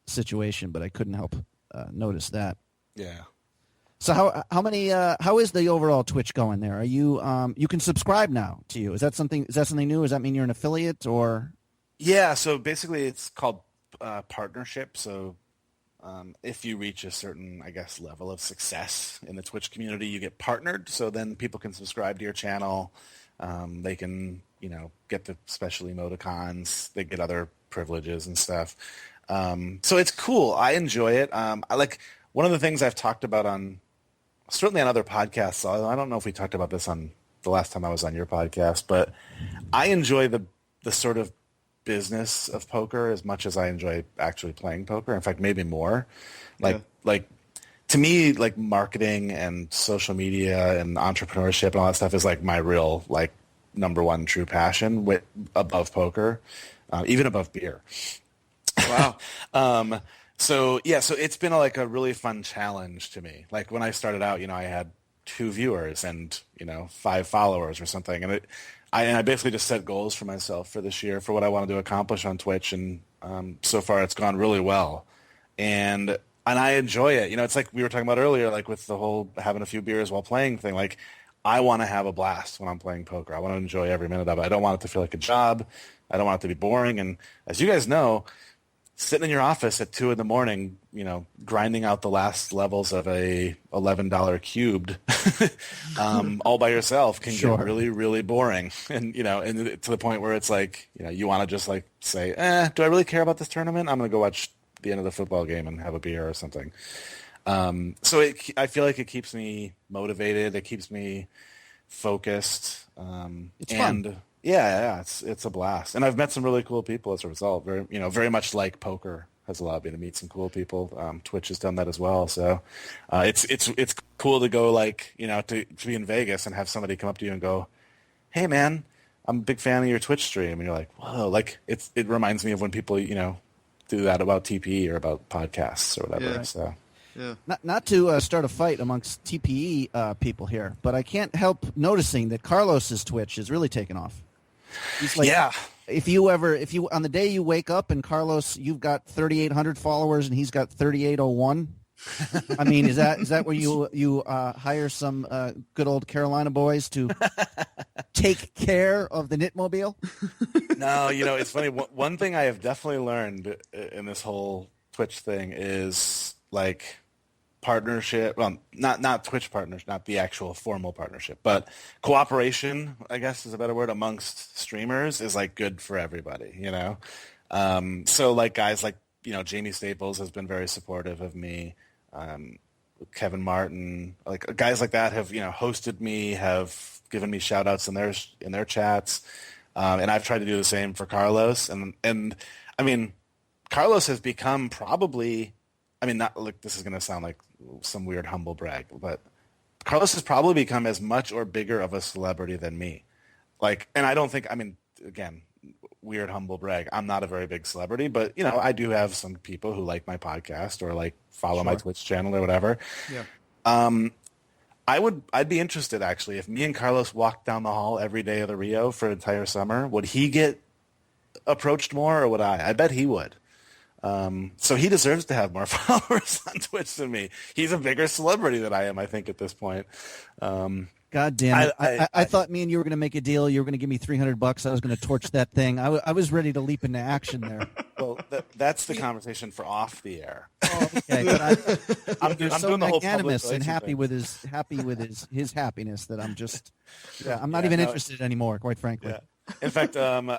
situation, but I couldn't help notice that. Yeah. So how is the overall Twitch going there? Are you you can subscribe now to you? Is that something new? Does that mean you're an affiliate or? Yeah. So basically, it's called partnership. So if you reach a certain, I guess, level of success in the Twitch community, you get partnered. So then people can subscribe to your channel. They can, get the special emoticons. They get other privileges and stuff. So it's cool. I enjoy it. I like one of the things I've talked about certainly on other podcasts. I don't know if we talked about this on the last time I was on your podcast, but I enjoy the sort of business of poker as much as I enjoy actually playing poker. In fact, maybe more. Like to me, like marketing and social media and entrepreneurship and all that stuff is like my real like number one true passion above poker, even above beer. Wow. So it's been like a really fun challenge to me. Like when I started out, I had 2 viewers and 5 followers or something, and I basically just set goals for myself for this year for what I wanted to accomplish on Twitch, and so far it's gone really well, and I enjoy it. It's like we were talking about earlier, like with the whole having a few beers while playing thing. Like I want to have a blast when I'm playing poker. I want to enjoy every minute of it. I don't want it to feel like a job. I don't want it to be boring. And as you guys know, sitting in your office at 2 a.m, grinding out the last levels of a $11 cubed, all by yourself can get really, really boring. And, and to the point where it's like, you want to just like say, do I really care about this tournament? I'm going to go watch the end of the football game and have a beer or something. So I feel like it keeps me motivated. It keeps me focused. It's fun. Yeah, it's a blast, and I've met some really cool people as a result. Very much like poker has allowed me to meet some cool people. Twitch has done that as well, so it's cool to go to be in Vegas and have somebody come up to you and go, "Hey, man, I'm a big fan of your Twitch stream," and you're like, "Whoa!" Like it reminds me of when people do that about TPE or about podcasts or whatever. Yeah. So. Yeah. Not to start a fight amongst TPE people here, but I can't help noticing that Carlos's Twitch is really taking off. He's like, yeah. If you on the day you wake up and Carlos, you've got 3,800 followers and he's got 3,801. I mean, is that where you hire some good old Carolina boys to take care of the Knitmobile? No, it's funny. One thing I have definitely learned in this whole Twitch thing is like partnership. Well, not Twitch partners, not the actual formal partnership, but cooperation, I guess is a better word, amongst streamers is like good for everybody, So like guys like, Jamie Staples has been very supportive of me. Kevin Martin, like guys like that have, hosted me, have given me shout outs in their chats. And I've tried to do the same for Carlos. And I mean, Carlos has become probably, not like this is going to sound like some weird humble brag, but Carlos has probably become as much or bigger of a celebrity than me. Like, and I don't think, again, weird humble brag. I'm not a very big celebrity, but I do have some people who like my podcast or like follow my Twitch channel or whatever. Yeah. I'd be interested actually if me and Carlos walked down the hall every day of the Rio for an entire summer. Would he get approached more, or would I? I bet he would. So he deserves to have more followers on Twitch than me. He's a bigger celebrity than I am, I think, at this point. God damn it. I thought me and you were going to make a deal. You were going to give me $300. I was going to torch that thing. I was ready to leap into action there. Well, that's the conversation for off the air. Oh, okay. But I'm so doing the whole magnanimous and public happy thing. with his happiness that I'm not even interested anymore, quite frankly. Yeah. In fact, I'm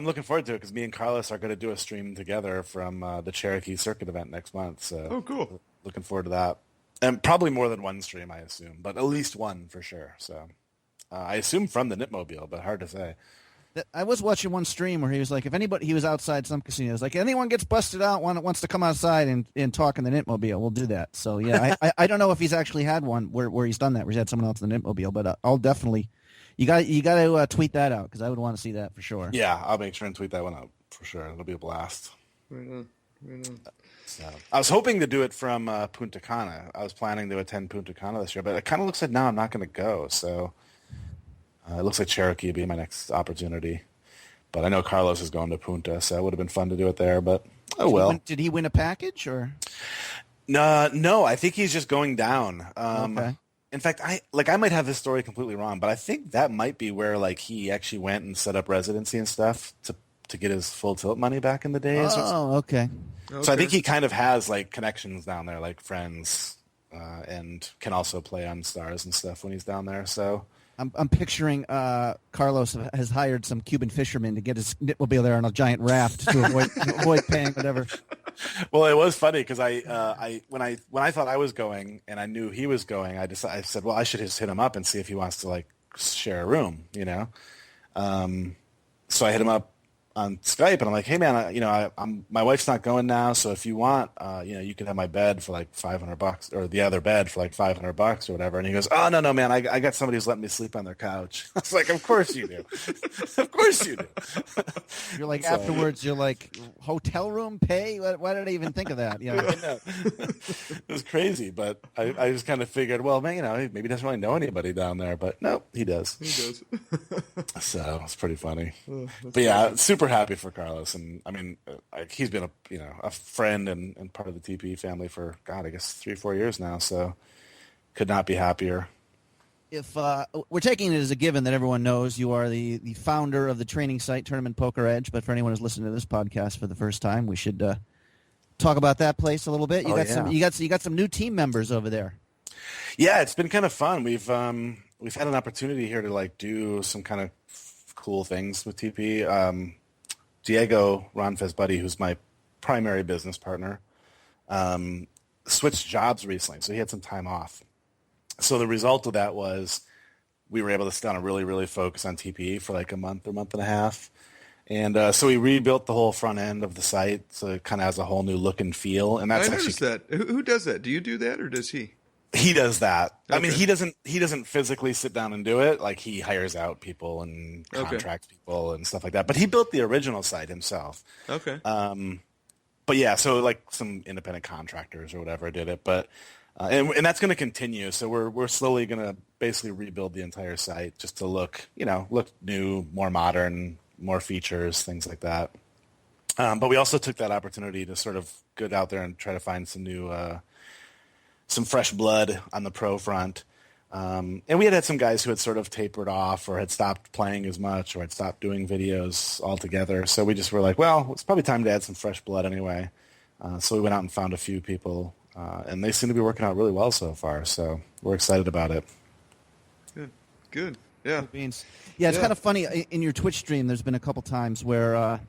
looking forward to it because me and Carlos are going to do a stream together from the Cherokee Circuit event next month. So, Oh, cool. Looking forward to that, and probably more than one stream, I assume, but at least one for sure. So, I assume from the Knitmobile, but hard to say. I was watching one stream where he was like, he was outside some casinos, like, anyone gets busted out, wants to come outside and talk in the Knitmobile, we'll do that. So yeah, I don't know if he's actually had one where he's done that, where he's had someone else in the Knitmobile, but I'll definitely. You got to tweet that out because I would want to see that for sure. Yeah, I'll make sure and tweet that one out for sure. It'll be a blast. Right on. So I was hoping to do it from Punta Cana. I was planning to attend Punta Cana this year, but it kind of looks like now I'm not going to go. So it looks like Cherokee would be my next opportunity. But I know Carlos is going to Punta, so it would have been fun to do it there. But oh well. Did he win a package or? No, I think he's just going down. Okay. In fact, I might have this story completely wrong, but I think that might be where like he actually went and set up residency and stuff to get his full tilt money back in the days. Oh, okay. So I think he kind of has like connections down there, like friends, and can also play on stars and stuff when he's down there. So I'm picturing Carlos has hired some Cuban fishermen to get his knitmobile there on a giant raft to avoid paying whatever. Well, it was funny because when I thought I was going and I knew he was going, I said, well, I should just hit him up and see if he wants to like share a room, you know. So I hit him up on Skype and I'm like, hey man, my wife's not going now, so if you want, you can have my bed for like $500 or the other bed for like $500 or whatever. And he goes, oh no man, I got somebody who's letting me sleep on their couch. I was like, of course you do. Of course you do. You're like, afterwards you're like, hotel room pay? Why did I even think of that? I know. It was crazy, but I just kind of figured, well, man, maybe he doesn't really know anybody down there, but no, he does. He does. So it's pretty funny. But yeah, super happy for Carlos, and I mean, he's been a friend and part of the TP family for I guess 3-4 years now. So could not be happier. If we're taking it as a given that everyone knows you are the founder of the training site Tournament Poker Edge, but for anyone who's listening to this podcast for the first time, we should talk about that place a little bit. You got some new team members over there. Yeah, it's been kind of fun. We've had an opportunity here to like do some kind of cool things with TP. Diego Ronfez Buddy, who's my primary business partner, switched jobs recently, so he had some time off. So the result of that was we were able to sit down and really, really focus on TP for like a month or month and a half. And so we rebuilt the whole front end of the site, so it kind of has a whole new look and feel. And that's I noticed that. Who does that? Do you do that, or does he? He does that. Okay. I mean, he doesn't physically sit down and do it. Like he hires out people and contracts people and stuff like that. But he built the original site himself. Okay. But yeah, so like some independent contractors or whatever did it. But and that's going to continue. So we're slowly going to basically rebuild the entire site just to look new, more modern, more features, things like that. But we also took that opportunity to sort of get out there and try to find some new. Some fresh blood on the pro front. And we had some guys who had sort of tapered off or had stopped playing as much or had stopped doing videos altogether. So we just were like, well, it's probably time to add some fresh blood anyway. So we went out and found a few people, and they seem to be working out really well so far. So we're excited about it. Good. Yeah. Yeah, it's kind of funny. In your Twitch stream, there's been a couple times where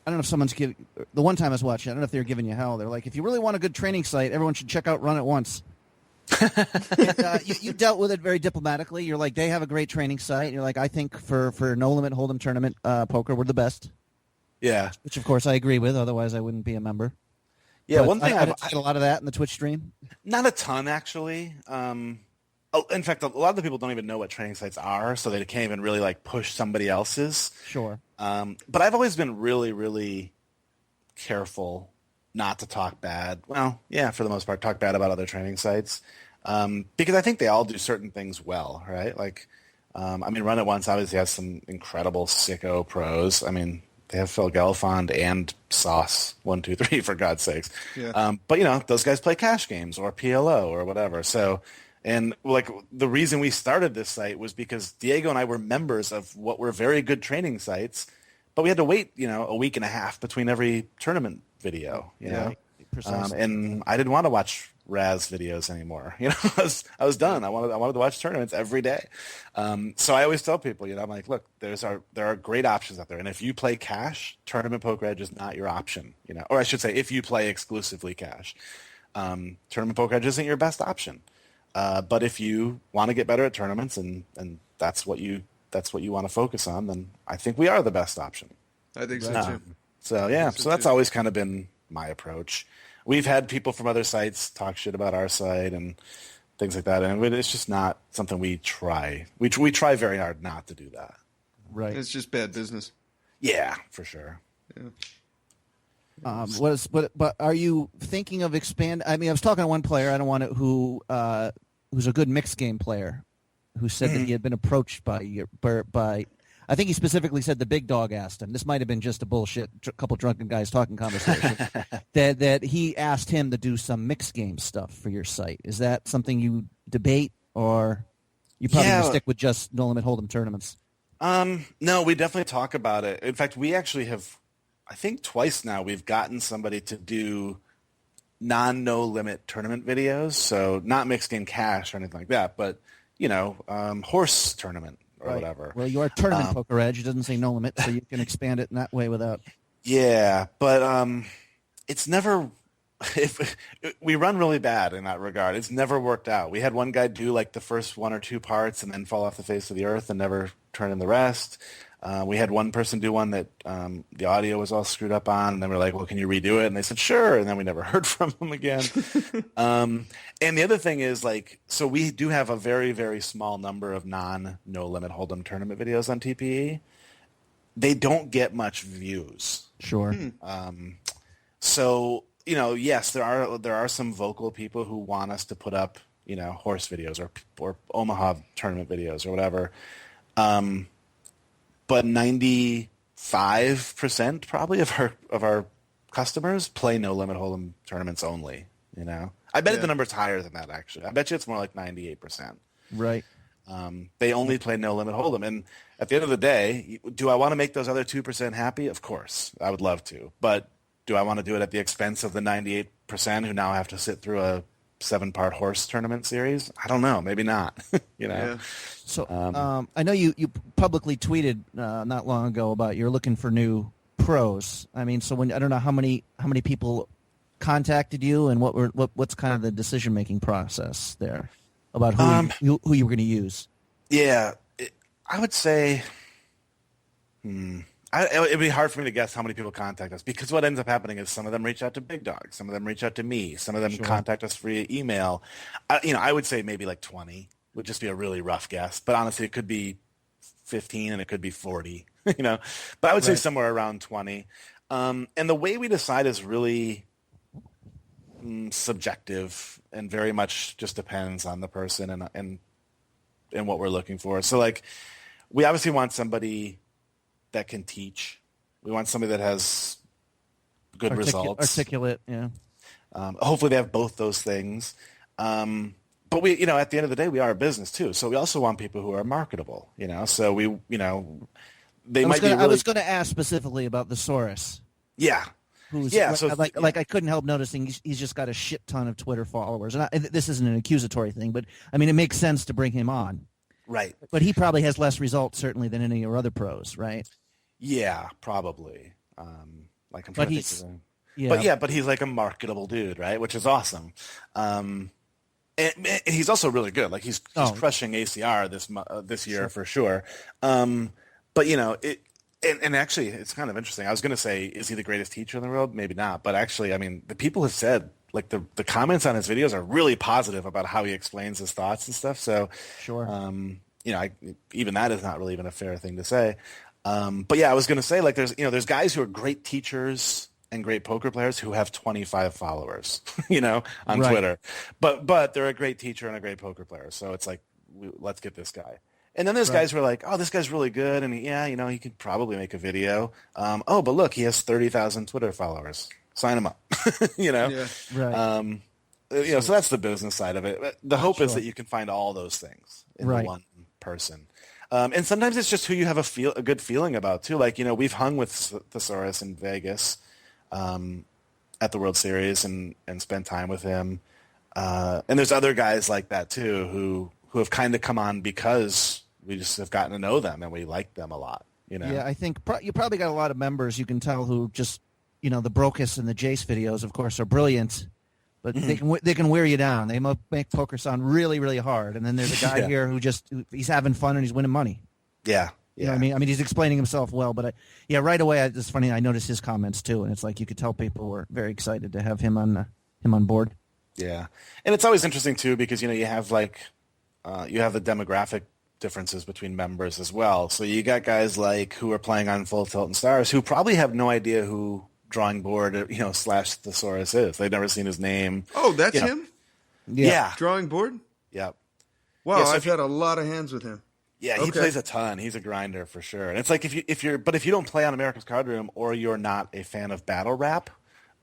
I don't know if someone's the one time I was watching, I don't know if they were giving you hell. They're like, if you really want a good training site, everyone should check out Run It Once. And, you dealt with it very diplomatically. You're like, they have a great training site. You're like, I think for No Limit Hold'em tournament poker, we're the best. Yeah. Which, of course, I agree with. Otherwise, I wouldn't be a member. Yeah, but one thing I've had a lot of that in the Twitch stream. Not a ton, actually. In fact, a lot of the people don't even know what training sites are, so they can't even really like push somebody else's. Sure. But I've always been really, really careful not to talk bad. Well, yeah, for the most part, talk bad about other training sites because I think they all do certain things well, right? Like, I mean, Run It Once obviously has some incredible sicko pros. I mean, they have Phil Gelfond and Sauce 123 for God's sakes. Yeah. But those guys play cash games or PLO or whatever. So. And like the reason we started this site was because Diego and I were members of what were very good training sites, but we had to wait, a week and a half between every tournament video, you know? Precisely. And I didn't want to watch Raz videos anymore. I was done. I wanted to watch tournaments every day. So I always tell people, I'm like, look, there are great options out there. And if you play cash, Tournament Poker Edge is not your option, or I should say, if you play exclusively cash, Tournament Poker Edge isn't your best option. But if you want to get better at tournaments and that's what you want to focus on, then I think we are the best option. I think so too. So that's always kind of been my approach. We've had people from other sites talk shit about our site and things like that, and it's just not something we try. We try very hard not to do that. Right. It's just bad business. Yeah, for sure. Yeah. But are you thinking of expand? I mean, I was talking to one player. I don't want to who's a good mixed game player, who said that he had been approached by. I think he specifically said the big dog asked him. This might have been just a bullshit couple drunken guys talking conversation. that he asked him to do some mixed game stuff for your site. Is that something you debate, or you probably gonna stick with just no limit hold'em tournaments? No, we definitely talk about it. In fact, we actually have, I think twice now, we've gotten somebody to do no limit tournament videos. So not mixed game cash or anything like that, but horse tournament or whatever. Well, you are tournament poker edge. It doesn't say no limit, so you can expand it in that way without. Yeah, but it's never. If we run really bad in that regard, it's never worked out. We had one guy do like the first one or two parts and then fall off the face of the earth and never turn in the rest. We had one person do one that the audio was all screwed up on, and then we're like, well, can you redo it? And they said, sure. And then we never heard from them again. And the other thing is, like, so we do have a very, very small number of no limit hold'em tournament videos on TPE. They don't get much views. Sure. So, yes, there are some vocal people who want us to put up, horse videos or Omaha tournament videos or whatever. But 95% probably of our customers play no limit hold'em tournaments only. I bet the number's higher than that. Actually, I bet you it's more like 98%. Right. They only play no limit hold'em, and at the end of the day, do I want to make those other 2% happy? Of course, I would love to. But do I want to do it at the expense of the 98% who now have to sit through a 7-part horse tournament series? I don't know. Maybe not. Yeah. So I know you publicly tweeted not long ago about you're looking for new pros. I mean, so I don't know how many people contacted you, and what's kind of the decision making process there about who you were going to use. Yeah, I would say. It'd be hard for me to guess how many people contact us, because what ends up happening is some of them reach out to Big Dog, some of them reach out to me, some of them contact us via email. I would say maybe like 20 would just be a really rough guess, but honestly, it could be 15 and it could be 40. But I would say somewhere around 20. And the way we decide is really subjective and very much just depends on the person and what we're looking for. So, like, we obviously want somebody that can teach. We want somebody that has good results. Articulate, yeah. Hopefully they have both those things. But we, at the end of the day, we are a business too. So we also want people who are marketable, So we, they might be really... I was going to ask specifically about the Saurus. Yeah. So I couldn't help noticing he's just got a shit ton of Twitter followers. And this isn't an accusatory thing, but I mean, it makes sense to bring him on. Right. But he probably has less results, certainly, than any of your other pros, right? Yeah, probably. But he's like a marketable dude, right? Which is awesome. And he's also really good. Like he's crushing ACR this year for sure. But and actually, it's kind of interesting. I was going to say, is he the greatest teacher in the world? Maybe not. But actually, I mean, the people have said, like, the comments on his videos are really positive about how he explains his thoughts and stuff. So, sure. Even that is not really even a fair thing to say. But yeah, I was going to say, like, there's guys who are great teachers and great poker players who have 25 followers, on Twitter. But they're a great teacher and a great poker player. So it's like, let's get this guy. And then there's guys who are like, oh, this guy's really good, and he could probably make a video. But look, he has 30,000 Twitter followers. Sign him up. Yeah. Right. So that's the business side of it. The hope is that you can find all those things in one person. And sometimes it's just who you have a good feeling about too. Like, we've hung with Thesaurus in Vegas at the World Series and spent time with him. And there's other guys like that too who have kind of come on because we just have gotten to know them and we like them a lot. Yeah, I think you probably got a lot of members you can tell who just, the Brocus and the Jace videos, of course, are brilliant. But they can wear you down. They make poker sound really, really hard. And then there's a guy here who he's having fun and he's winning money. Yeah. You know what I mean? I mean, he's explaining himself well. But right away, it's funny. I noticed his comments too, and it's like you could tell people were very excited to have him on board. Yeah, and it's always interesting too because you have you have the demographic differences between members as well. So you got guys like who are playing on Full Tilt and Stars who probably have no idea who drawing board, / thesaurus is. They've never seen his name. Oh, that's him? Yeah. Drawing board? Yep. Wow, Yeah, so I've had a lot of hands with him. Yeah, he plays a ton. He's a grinder for sure. And it's like if you don't play on America's Card Room or you're not a fan of battle rap,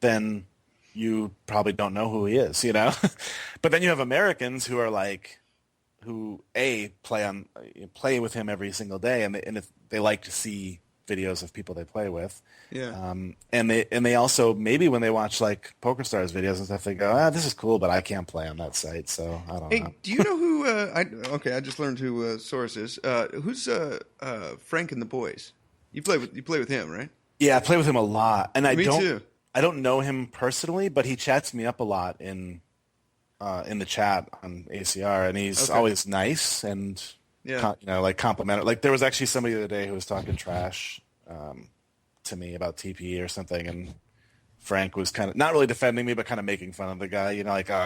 then you probably don't know who he is, But then you have Americans who are like, who play with him every single day, and if they like to see videos of people they play with. Yeah. And they also, maybe when they watch like PokerStars videos and stuff, they go, this is cool, but I can't play on that site, so I don't know. Do you know who? I just learned who Source is. Who's Frank and the Boys? You play with him, right? Yeah, I play with him a lot, and Me too. I don't know him personally, but he chats me up a lot in the chat on ACR, and he's always nice and like complimentary. Like there was actually somebody the other day who was talking trash to me about TPE or something, and Frank was kind of not really defending me, but kind of making fun of the guy.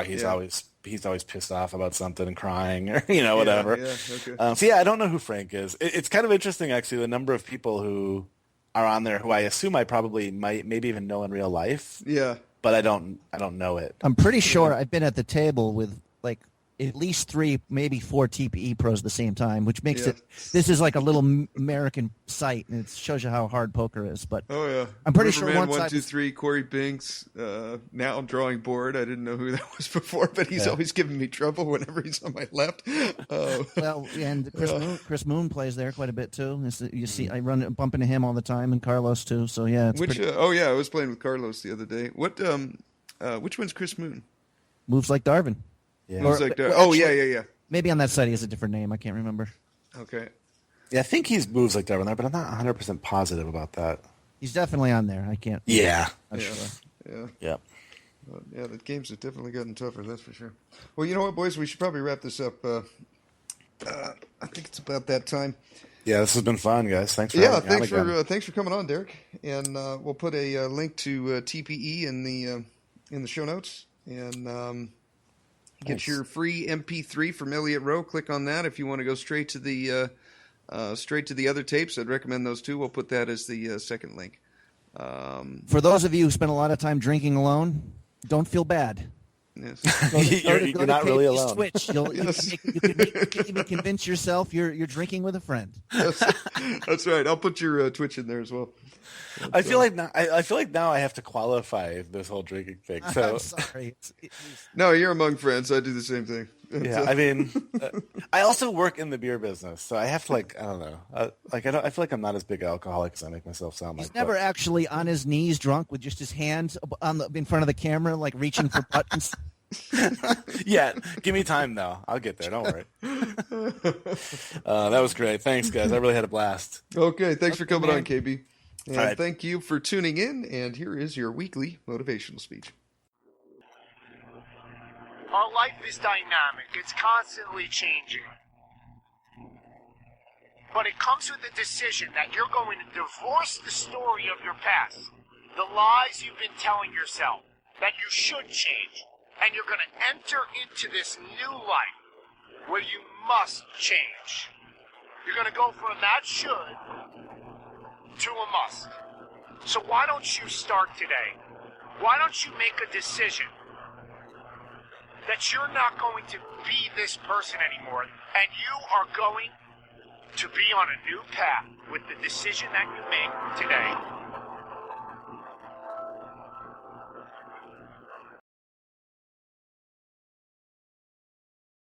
He's always pissed off about something and crying or whatever. Yeah, okay. So I don't know who Frank is. It's kind of interesting actually, the number of people who are on there who I assume I probably maybe even know in real life. Yeah. But I don't know it. I'm pretty sure I've been at the table with like at least 3, maybe 4 TPE pros at the same time, which makes this is like a little American site, and it shows you how hard poker is. But I'm pretty sure Riverman, once 1, 2, 3, Corey Binks, now drawing board. I didn't know who that was before, but he's always giving me trouble whenever he's on my left. Well, and Chris Moon plays there quite a bit too. You see, I bump into him all the time, and Carlos too. So yeah, it's I was playing with Carlos the other day. Which one's Chris Moon? Moves like Darwin. Yeah. Yeah. Maybe on that site he has a different name. I can't remember. Okay. Yeah, I think he's moves like Darwin there, but I'm not 100% positive about that. He's definitely on there. I can't. Yeah. Yeah. Yeah, the games have definitely gotten tougher, that's for sure. Well, you know what, boys? We should probably wrap this up. I think it's about that time. Yeah, this has been fun, guys. Thanks for thanks for coming on, Derek. And we'll put a link to TPE in the show notes, and get your free MP3 from Elliott Rowe. Click on that if you want to go straight to the other tapes. I'd recommend those too. We'll put that as the second link. For those of you who spend a lot of time drinking alone, don't feel bad. Yes. You're not really alone. Twitch. You can even convince yourself you're drinking with a friend. That's right. I'll put your Twitch in there as well. I feel like now I have to qualify this whole drinking thing. So I'm sorry. No, you're among friends. I do the same thing. Yeah, I mean, I also work in the beer business, so I have to I don't know. I feel like I'm not as big an alcoholic as I make myself sound like. He's never actually on his knees drunk with just his hands in front of the camera, like reaching for buttons. Yeah, give me time though. I'll get there. Don't worry. That was great. Thanks, guys. I really had a blast. Okay, thanks for coming on, KB. And right. Thank you for tuning in. And here is your weekly motivational speech. Our life is dynamic. It's constantly changing. But it comes with a decision that you're going to divorce the story of your past, the lies you've been telling yourself, that you should change, and you're going to enter into this new life where you must change. You're going to go from that should to a must. So why don't you start today? Why don't you make a decision that you're not going to be this person anymore, and you are going to be on a new path with the decision that you make today.